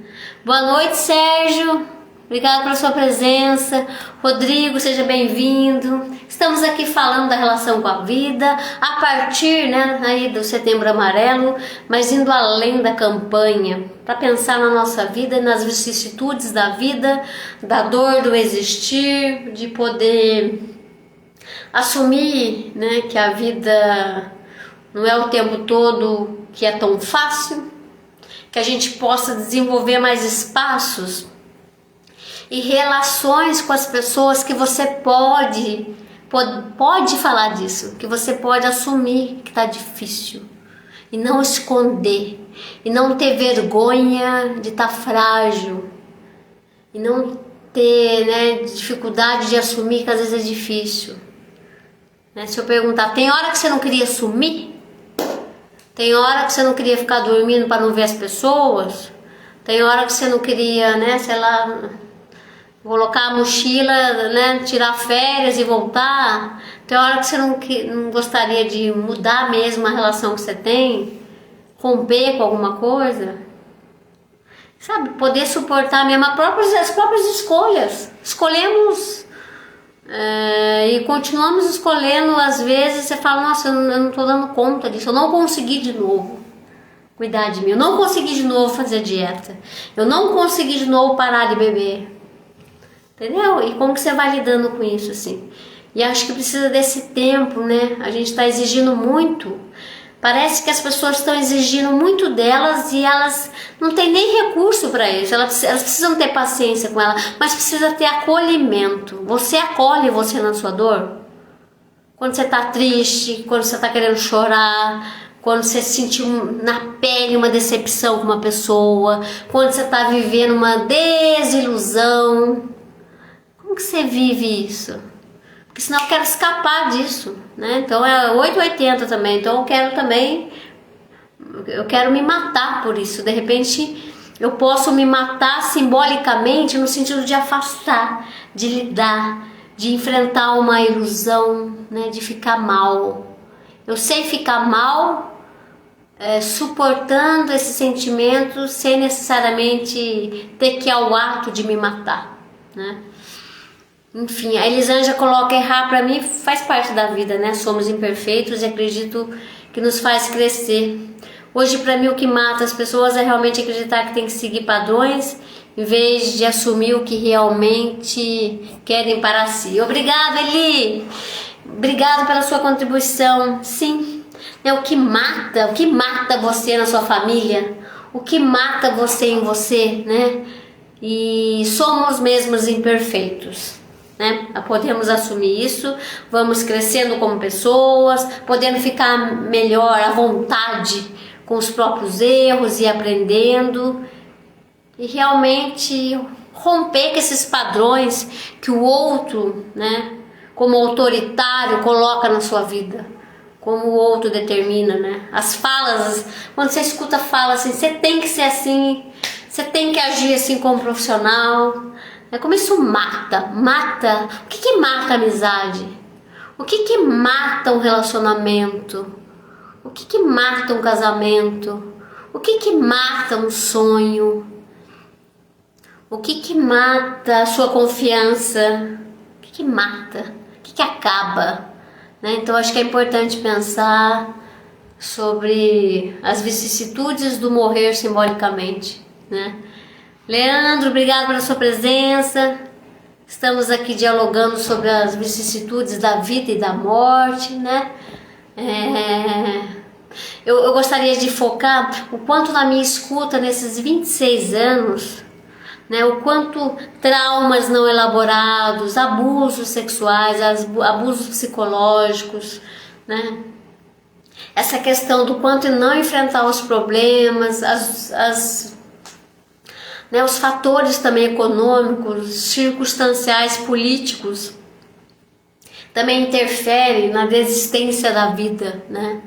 Boa noite, Sérgio. Obrigada pela sua presença. Rodrigo, seja bem-vindo. Estamos aqui falando da relação com a vida, a partir, né, aí do Setembro Amarelo, mas indo além da campanha, para pensar na nossa vida e nas vicissitudes da vida, da dor do existir, de poder assumir, né, que a vida não é o tempo todo que é tão fácil, que a gente possa desenvolver mais espaços e relações com as pessoas que você pode falar disso, que você pode assumir que está difícil e não esconder, e não ter vergonha de estar frágil, e não ter, né, dificuldade de assumir que às vezes é difícil, né? Se eu perguntar, tem hora que você não queria assumir? Tem hora que você não queria ficar dormindo para não ver as pessoas? Tem hora que você não queria, né, sei lá, colocar a mochila, né, tirar férias e voltar? Tem hora que você não gostaria de mudar mesmo a relação que você tem? Romper com alguma coisa? Sabe, poder suportar mesmo as próprias escolhas. Escolhemos e continuamos escolhendo. Às vezes você fala, nossa, eu não estou dando conta disso, eu não consegui de novo cuidar de mim, eu não consegui de novo fazer dieta, eu não consegui de novo parar de beber. Entendeu? E como que você vai lidando com isso, assim? E acho que precisa desse tempo, né? A gente está exigindo muito. Parece que as pessoas estão exigindo muito delas e elas não têm nem recurso para isso. Elas precisam ter paciência com ela, mas precisa ter acolhimento. Você acolhe você na sua dor? Quando você está triste, quando você está querendo chorar, quando você sentiu na pele uma decepção com uma pessoa, quando você está vivendo uma desilusão. Como que você vive isso? Porque senão eu quero escapar disso, né? Então é 880 também. Então eu quero me matar por isso. De repente eu posso me matar simbolicamente no sentido de afastar, de lidar, de enfrentar uma ilusão, né? De ficar mal. Eu sei ficar mal, suportando esse sentimento sem necessariamente ter que ir ao ato de me matar, né? Enfim, a Elisângela coloca: errar para mim faz parte da vida, né? Somos imperfeitos e acredito que nos faz crescer. Hoje, para mim, o que mata as pessoas é realmente acreditar que tem que seguir padrões em vez de assumir o que realmente querem para si. Obrigada, Eli! Obrigada pela sua contribuição. Sim, é o que mata você na sua família, o que mata você em você, né? E somos mesmos imperfeitos, né? Podemos assumir isso, vamos crescendo como pessoas, podendo ficar melhor à vontade com os próprios erros e aprendendo, e realmente romper com esses padrões que o outro, né, como autoritário, coloca na sua vida, como o outro determina, né? As falas, quando você escuta fala assim, você tem que ser assim, você tem que agir assim como profissional. Como isso mata. O que mata a amizade? O que mata um relacionamento? O que mata um casamento? O que mata um sonho? O que mata a sua confiança? O que mata? O que acaba? Né? Então acho que é importante pensar sobre as vicissitudes do morrer simbolicamente, né? Leandro, obrigado pela sua presença. Estamos aqui dialogando sobre as vicissitudes da vida e da morte, né? Eu gostaria de focar o quanto na minha escuta nesses 26 anos, né, o quanto traumas não elaborados, abusos sexuais, abusos psicológicos, né? Essa questão do quanto não enfrentar os problemas, os fatores também econômicos, circunstanciais, políticos, também interferem na desistência da vida, né?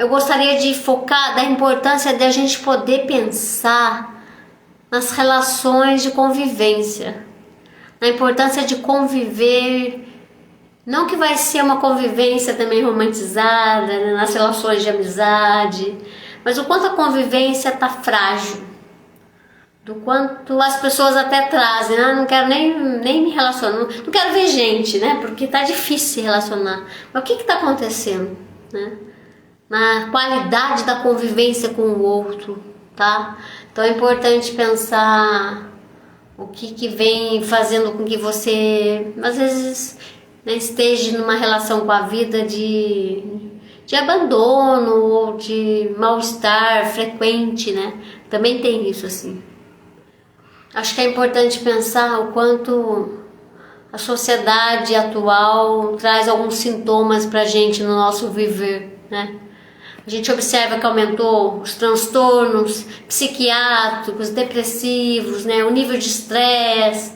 eu gostaria de focar da importância de a gente poder pensar nas relações de convivência, na importância de conviver, não que vai ser uma convivência também romantizada, né, nas relações de amizade, mas o quanto a convivência está frágil, do quanto as pessoas até trazem, não quero nem me relacionar, não quero ver gente, né, porque tá difícil se relacionar. Mas o que está acontecendo, né? Na qualidade da convivência com o outro, tá? Então é importante pensar o que vem fazendo com que você, às vezes, né, esteja numa relação com a vida de abandono ou de mal-estar frequente, né? Também tem isso, assim. Acho que é importante pensar o quanto a sociedade atual traz alguns sintomas pra gente no nosso viver, né? A gente observa que aumentou os transtornos psiquiátricos, depressivos, né? O nível de estresse.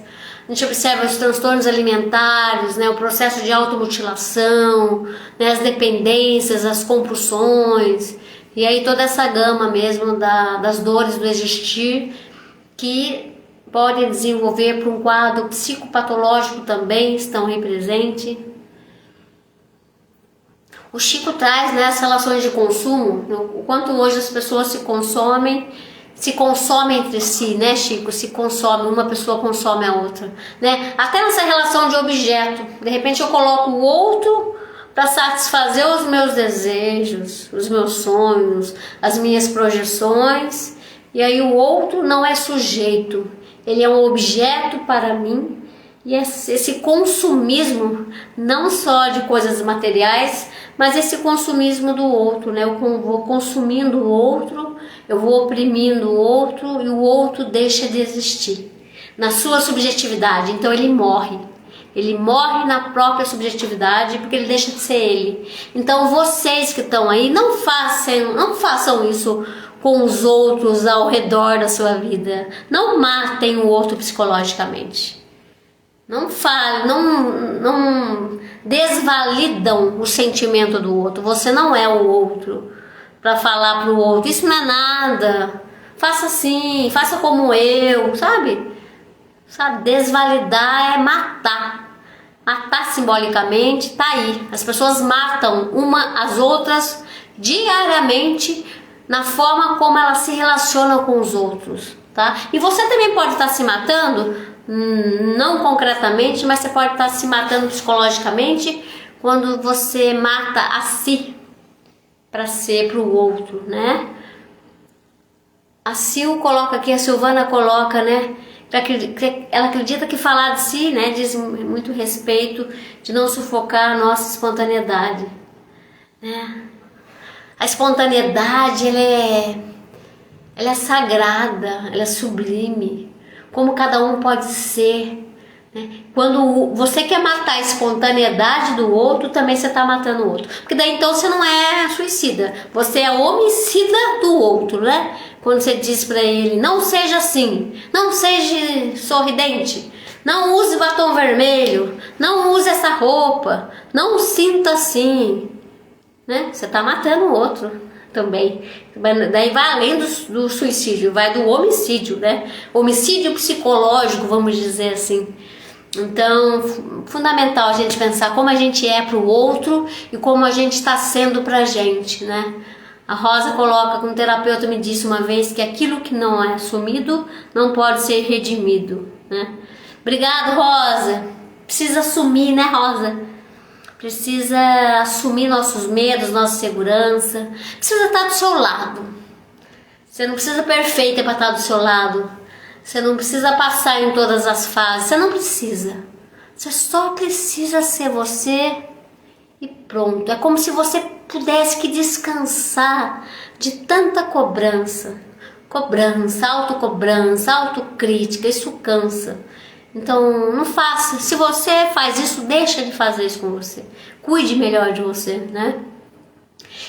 A gente observa os transtornos alimentares, né? O processo de automutilação, né? As dependências, as compulsões. E aí toda essa gama mesmo das dores do existir que podem desenvolver para um quadro psicopatológico também estão aí presentes. O Chico traz, né, as relações de consumo, o quanto hoje as pessoas se consomem entre si, né, Chico? Se consome, uma pessoa consome a outra, né? Até nessa relação de objeto, de repente eu coloco o outro para satisfazer os meus desejos, os meus sonhos, as minhas projeções, e aí o outro não é sujeito, ele é um objeto para mim. E esse consumismo, não só de coisas materiais, mas esse consumismo do outro, né? Eu vou consumindo o outro, eu vou oprimindo o outro e o outro deixa de existir na sua subjetividade. Então ele morre na própria subjetividade porque ele deixa de ser ele. Então vocês que estão aí, não façam isso com os outros ao redor da sua vida. Não matem o outro psicologicamente. Não desvalidam o sentimento do outro. Você não é o outro para falar para o outro, isso não é nada, faça assim, faça como eu, sabe? Desvalidar é matar simbolicamente, tá aí. As pessoas matam uma às outras diariamente na forma como elas se relacionam com os outros, tá? E você também pode estar se matando, não concretamente, mas você pode estar se matando psicologicamente quando você mata a si para ser para o outro, né? A Silvana coloca, né? Ela acredita que falar de si, né, diz muito respeito de não sufocar a nossa espontaneidade, né? A espontaneidade, ela é sagrada, ela é sublime. Como cada um pode ser, né? Quando você quer matar a espontaneidade do outro, também você está matando o outro. Porque daí então você não é suicida, você é homicida do outro, né? Quando você diz para ele, não seja assim, não seja sorridente, não use batom vermelho, não use essa roupa, não sinta assim, né? Você está matando o outro também. Daí vai além do suicídio, vai do homicídio, né? Homicídio psicológico, vamos dizer assim. Então, fundamental a gente pensar como a gente é para o outro e como a gente está sendo para a gente, né? A Rosa coloca, como terapeuta me disse uma vez, que aquilo que não é assumido não pode ser redimido, né? Obrigado, Rosa. Precisa assumir, né, Rosa? Precisa assumir nossos medos, nossa segurança. Precisa estar do seu lado. Você não precisa perfeita para estar do seu lado. Você não precisa passar em todas as fases. Você não precisa. Você só precisa ser você e pronto. É como se você pudesse que descansar de tanta cobrança. Autocobrança, autocrítica. Isso cansa. Então, não faça. Se você faz isso, deixa de fazer isso com você. Cuide melhor de você, né?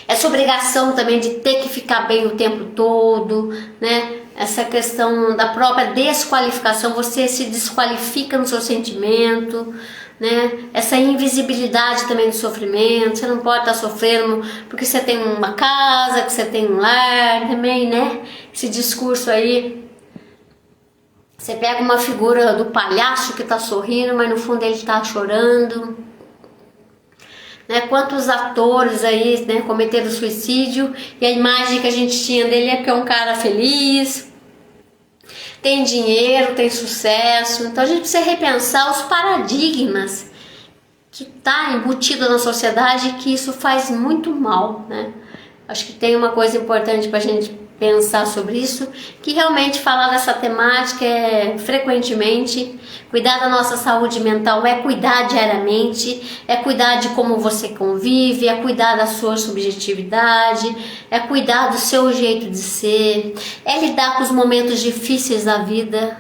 Essa obrigação também de ter que ficar bem o tempo todo, né? Essa questão da própria desqualificação, você se desqualifica no seu sentimento, né? Essa invisibilidade também do sofrimento. Você não pode estar sofrendo porque você tem uma casa, que você tem um lar também, né? Esse discurso aí. Você pega uma figura do palhaço que está sorrindo, mas no fundo ele está chorando. Né? Quantos atores aí, né, cometeram suicídio e a imagem que a gente tinha dele é porque é um cara feliz, tem dinheiro, tem sucesso. Então a gente precisa repensar os paradigmas que está embutido na sociedade, que isso faz muito mal, né? Acho que tem uma coisa importante para a gente pensar sobre isso, que realmente falar dessa temática é frequentemente. Cuidar da nossa saúde mental é cuidar diariamente, é cuidar de como você convive, é cuidar da sua subjetividade, é cuidar do seu jeito de ser, é lidar com os momentos difíceis da vida,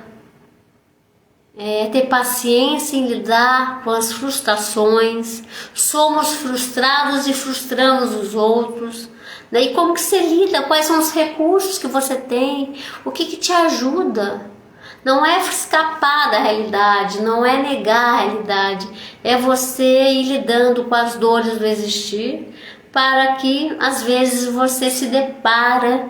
é ter paciência em lidar com as frustrações. Somos frustrados e frustramos os outros. E como que você lida? Quais são os recursos que você tem? O que te ajuda? Não é escapar da realidade, não é negar a realidade. É você ir lidando com as dores do existir, para que às vezes você se depara,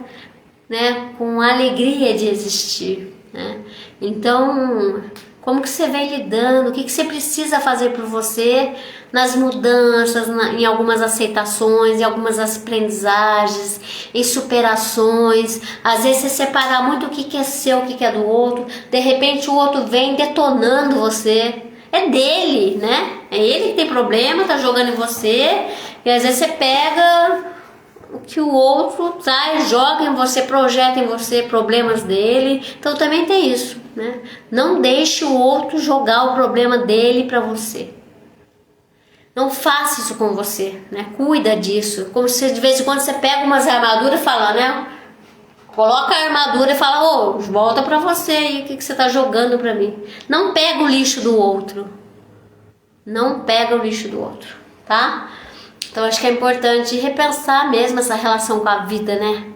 né, com a alegria de existir, né? Então, como que você vem lidando? O que você precisa fazer por você nas mudanças, em algumas aceitações, em algumas aprendizagens, em superações. Às vezes você separar muito o que é seu, o que é do outro. De repente o outro vem detonando você. É dele, né? É ele que tem problema, tá jogando em você. E às vezes você pega o que o outro traz, joga em você, projeta em você problemas dele. Então também tem isso, né? Não deixe o outro jogar o problema dele para você. Não faça isso com você, né? Cuida disso. Como se de vez em quando você pega umas armaduras e fala, né? Coloca a armadura e fala, ô, volta pra você aí, o que você tá jogando pra mim? Não pega o lixo do outro. Não pega o lixo do outro, tá? Então acho que é importante repensar mesmo essa relação com a vida, né?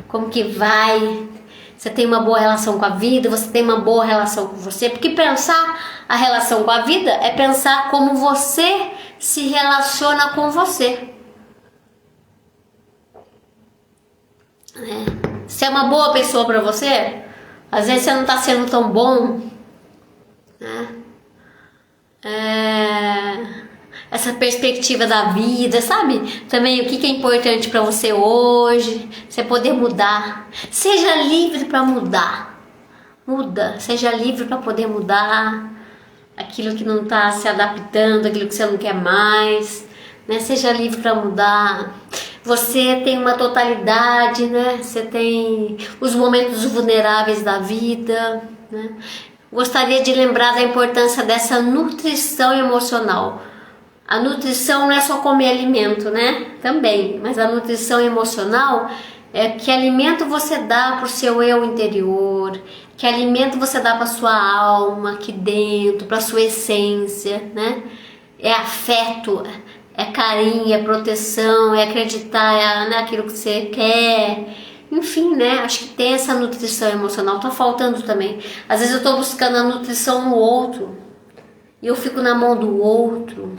Como que vai? Você tem uma boa relação com a vida, você tem uma boa relação com você. Porque pensar a relação com a vida é pensar como você se relaciona com você. Se é uma boa pessoa para você, às vezes você não está sendo tão bom, né? Essa perspectiva da vida, sabe? Também o que é importante para você hoje, você poder mudar. Seja livre para mudar. Muda, seja livre para poder mudar aquilo que não está se adaptando, aquilo que você não quer mais, né? Seja livre para mudar. Você tem uma totalidade, né? Você tem os momentos vulneráveis da vida, né? Gostaria de lembrar da importância dessa nutrição emocional. A nutrição não é só comer alimento, né? Também, mas a nutrição emocional é que alimento você dá para o seu eu interior, que alimento você dá para sua alma aqui dentro, para sua essência, né? É afeto, é carinho, é proteção, é acreditar naquilo que você quer. Enfim, né? Acho que tem essa nutrição emocional. Tá faltando também. Às vezes eu tô buscando a nutrição no outro e eu fico na mão do outro.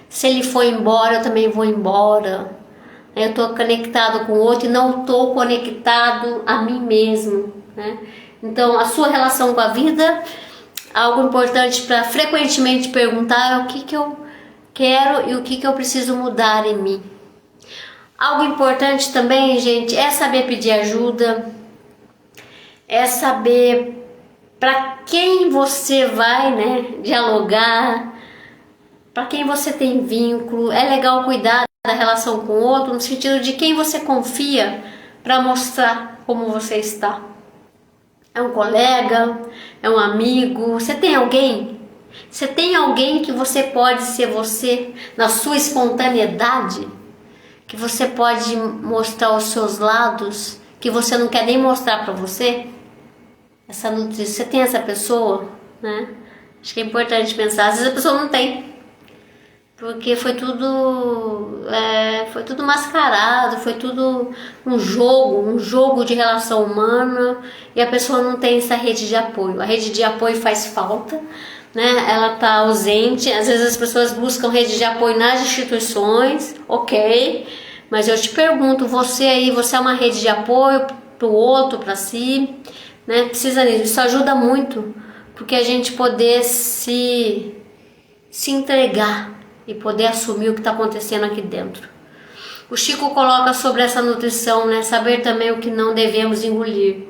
Se ele for embora, eu também vou embora. Eu tô conectado com o outro e não tô conectado a mim mesmo, né? Então, a sua relação com a vida, algo importante para frequentemente perguntar é o que eu quero e o que eu preciso mudar em mim. Algo importante também, gente, é saber pedir ajuda, é saber para quem você vai, né, dialogar, para quem você tem vínculo. É legal cuidar da relação com o outro no sentido de quem você confia para mostrar como você está. É um colega, é um amigo, você tem alguém? Você tem alguém que você pode ser você na sua espontaneidade? Que você pode mostrar os seus lados que você não quer nem mostrar para você? Essa nutrição, você tem essa pessoa, né? Acho que é importante pensar. Às vezes a pessoa não tem, porque foi tudo mascarado, foi tudo um jogo de relação humana, e a pessoa não tem essa rede de apoio. A rede de apoio faz falta, né? Ela está ausente. Às vezes as pessoas buscam rede de apoio nas instituições, ok. Mas eu te pergunto, você aí, você é uma rede de apoio para o outro, para si, né? Precisa disso. Isso ajuda muito, porque a gente poder se entregar e poder assumir o que está acontecendo aqui dentro. O Chico coloca sobre essa nutrição, né? Saber também o que não devemos engolir.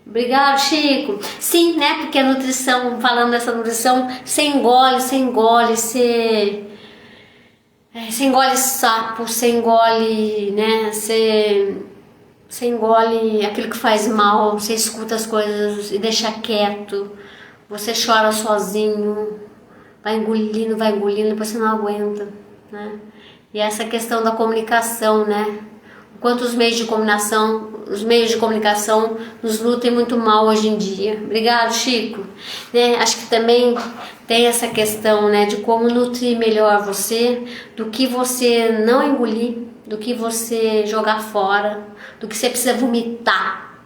Obrigado, Chico. Sim, né? Porque a nutrição, falando dessa nutrição, você engole, você engole sapo, você engole, né? Você engole aquilo que faz mal, você escuta as coisas e deixa quieto. Você chora sozinho, vai engolindo, depois você não aguenta, né? E essa questão da comunicação, né? O quanto os meios de comunicação nos lutem muito mal hoje em dia. Obrigado, Chico. Né? Acho que também tem essa questão, né, de como nutrir melhor você, do que você não engolir, do que você jogar fora, do que você precisa vomitar,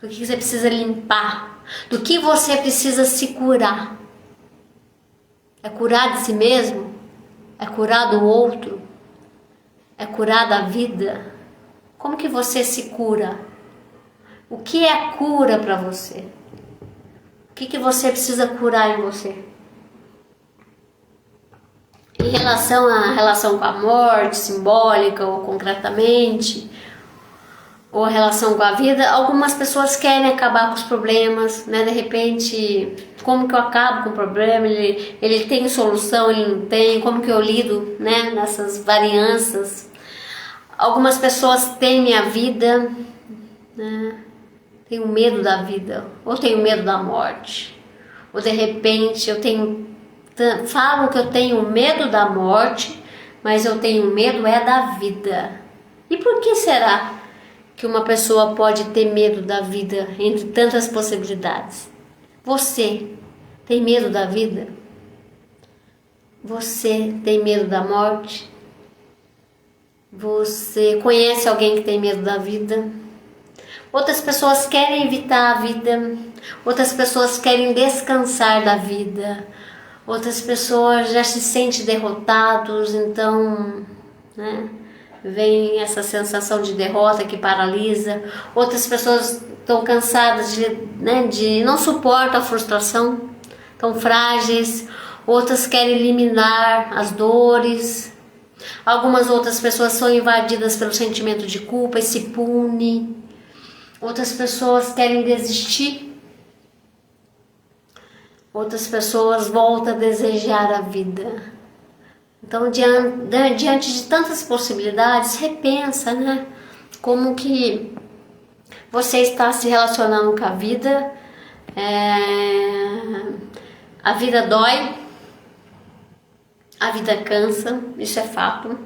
do que você precisa limpar, do que você precisa se curar. É curar de si mesmo? É curar do outro? É curar da vida? Como que você se cura? O que é cura para você? O que você precisa curar em você? Em relação com a morte, simbólica ou concretamente, ou a relação com a vida, algumas pessoas querem acabar com os problemas, né? De repente, como que eu acabo com o problema? Ele tem solução, ele não tem? Como que eu lido, né, nessas varianças? Algumas pessoas temem a vida, né? Tenho medo da vida, ou tenho medo da morte, ou de repente falam que eu tenho medo da morte, mas eu tenho medo da vida. E por que será que uma pessoa pode ter medo da vida entre tantas possibilidades? Você tem medo da vida? Você tem medo da morte? Você conhece alguém que tem medo da vida? Outras pessoas querem evitar a vida, outras pessoas querem descansar da vida, outras pessoas já se sentem derrotados, então, né, vem essa sensação de derrota que paralisa. Outras pessoas estão cansadas de não suportam a frustração, estão frágeis. Outras querem eliminar as dores. Algumas outras pessoas são invadidas pelo sentimento de culpa e se punem. Outras pessoas querem desistir. Outras pessoas voltam a desejar a vida. Então, diante de tantas possibilidades, repensa, né? Como que você está se relacionando com a vida. A vida dói, a vida cansa, isso é fato.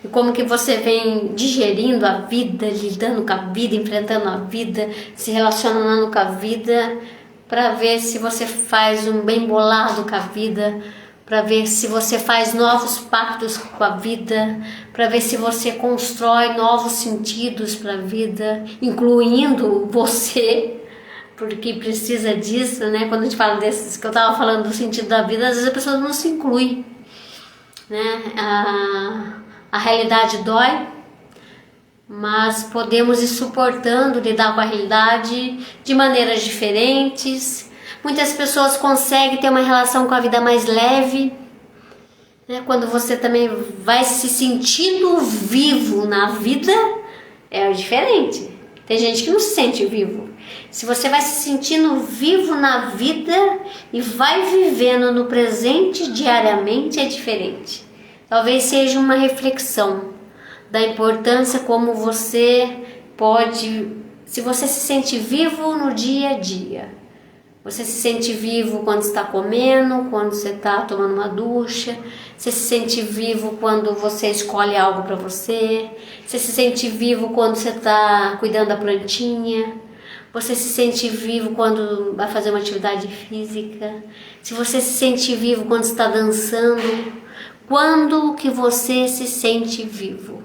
E como que você vem digerindo a vida, lidando com a vida, enfrentando a vida, se relacionando com a vida, para ver se você faz um bem bolado com a vida, para ver se você faz novos pactos com a vida, para ver se você constrói novos sentidos para a vida, incluindo você, porque precisa disso, né? Quando a gente fala desses, que eu estava falando do sentido da vida, às vezes a pessoa não se inclui, né? A realidade dói, mas podemos ir suportando, lidar com a realidade de maneiras diferentes. Muitas pessoas conseguem ter uma relação com a vida mais leve, né? Quando você também vai se sentindo vivo na vida, é diferente. Tem gente que não se sente vivo. Se você vai se sentindo vivo na vida e vai vivendo no presente diariamente, é diferente. Talvez seja uma reflexão da importância como você pode, se você se sente vivo no dia a dia. Você se sente vivo quando está comendo, quando você está tomando uma ducha. Você se sente vivo quando você escolhe algo para você. Você se sente vivo quando você está cuidando da plantinha. Você se sente vivo quando vai fazer uma atividade física. Se você se sente vivo quando está dançando. Quando que você se sente vivo?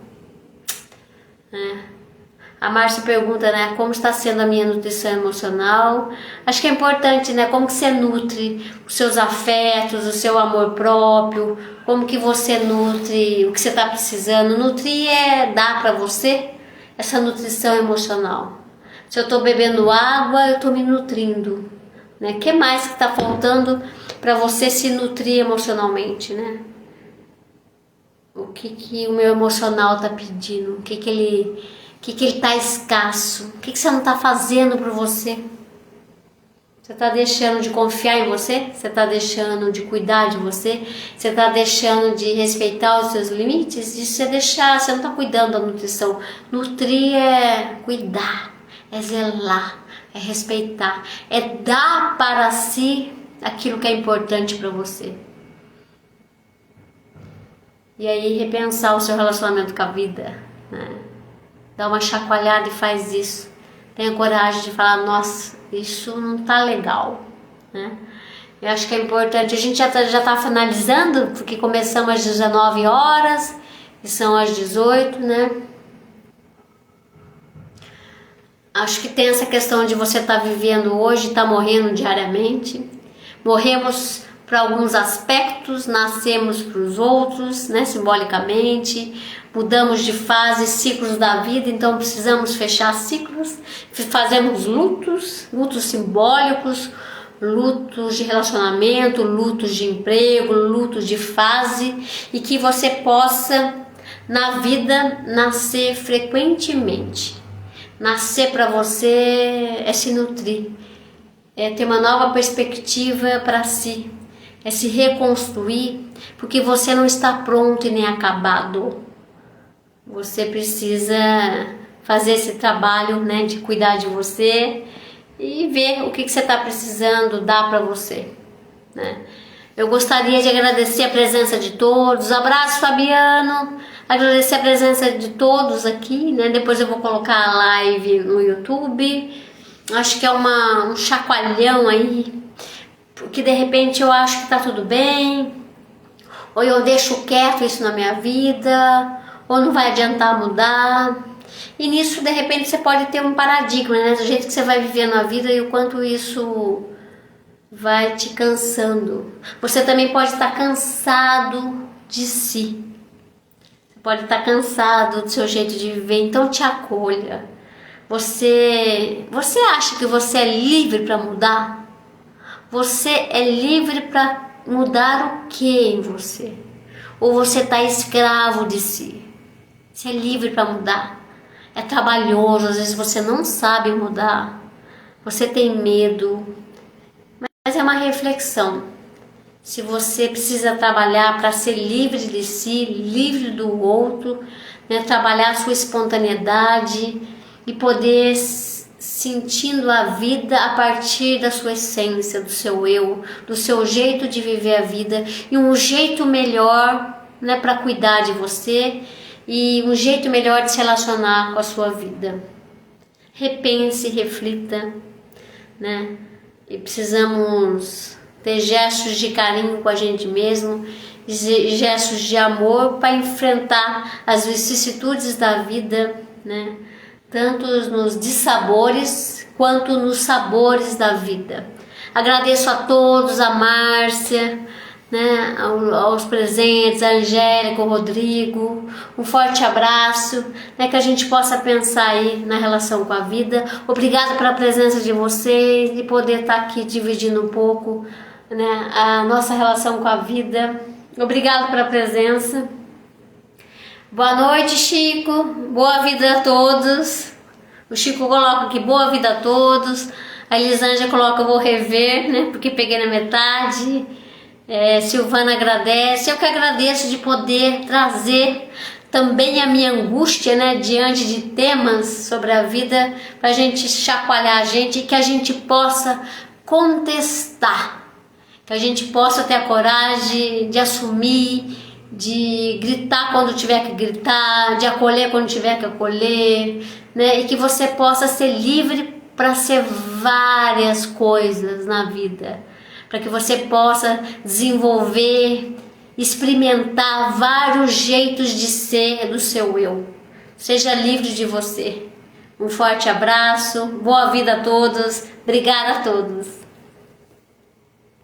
A Márcia pergunta, né, como está sendo a minha nutrição emocional? Acho que é importante, né, como que você nutre os seus afetos, o seu amor próprio, como que você nutre o que você está precisando. Nutrir é dar para você essa nutrição emocional. Se eu estou bebendo água, eu estou me nutrindo, né? O que mais que está faltando para você se nutrir emocionalmente, né? O que o meu emocional está pedindo? O que ele está escasso? O que você não está fazendo por você? Você está deixando de confiar em você? Você está deixando de cuidar de você? Você está deixando de respeitar os seus limites? E você não está cuidando da nutrição. Nutrir é cuidar, é zelar, é respeitar, é dar para si aquilo que é importante para você. E aí repensar o seu relacionamento com a vida, né? Dá uma chacoalhada e faz isso. Tenha coragem de falar, nossa, isso não tá legal, né? Eu acho que é importante. A gente já tá finalizando, porque começamos às 19 horas e são às 18, né? Acho que tem essa questão de você estar vivendo hoje e estar morrendo diariamente. Morremos para alguns aspectos, nascemos para os outros, né, simbolicamente, mudamos de fase, ciclos da vida, então precisamos fechar ciclos, fazemos lutos simbólicos, lutos de relacionamento, lutos de emprego, lutos de fase, e que você possa na vida nascer frequentemente. Nascer para você é se nutrir, é ter uma nova perspectiva para si, é se reconstruir, porque você não está pronto e nem acabado. Você precisa fazer esse trabalho, né, de cuidar de você e ver o que você está precisando dar para você, né? Eu gostaria de agradecer a presença de todos. Abraço, Fabiano. Agradecer a presença de todos aqui, né? Depois eu vou colocar a live no YouTube. Acho que é um chacoalhão aí, porque de repente eu acho que tá tudo bem, ou eu deixo quieto isso na minha vida, ou não vai adiantar mudar. E nisso, de repente, você pode ter um paradigma, né? Do jeito que você vai vivendo a vida e o quanto isso vai te cansando. Você também pode estar cansado de si. Você pode estar cansado do seu jeito de viver, então te acolha. Você acha que você é livre para mudar? Você é livre para mudar o que em você? Ou você está escravo de si? Você é livre para mudar? É trabalhoso, às vezes você não sabe mudar, você tem medo, mas é uma reflexão. Se você precisa trabalhar para ser livre de si, livre do outro, né? Trabalhar a sua espontaneidade e poder sentindo a vida a partir da sua essência, do seu eu, do seu jeito de viver a vida e um jeito melhor, né, para cuidar de você e um jeito melhor de se relacionar com a sua vida. Repense, reflita, né? E precisamos ter gestos de carinho com a gente mesmo, gestos de amor para enfrentar as vicissitudes da vida, né? Tanto nos dissabores quanto nos sabores da vida. Agradeço a todos, a Márcia, né, aos presentes, a Angélica, o Rodrigo, um forte abraço, né, que a gente possa pensar aí na relação com a vida. Obrigada pela presença de vocês e poder estar aqui dividindo um pouco, né, a nossa relação com a vida. Obrigada pela presença. Boa noite, Chico. Boa vida a todos. O Chico coloca aqui, boa vida a todos. A Elisângela coloca, vou rever, né? Porque peguei na metade. Silvana agradece. Eu que agradeço de poder trazer também a minha angústia, né? Diante de temas sobre a vida, para a gente chacoalhar a gente e que a gente possa contestar. Que a gente possa ter a coragem de assumir, de gritar quando tiver que gritar, de acolher quando tiver que acolher, né? E que você possa ser livre para ser várias coisas na vida, para que você possa desenvolver, experimentar vários jeitos de ser do seu eu. Seja livre de você. Um forte abraço, boa vida a todos, obrigada a todos.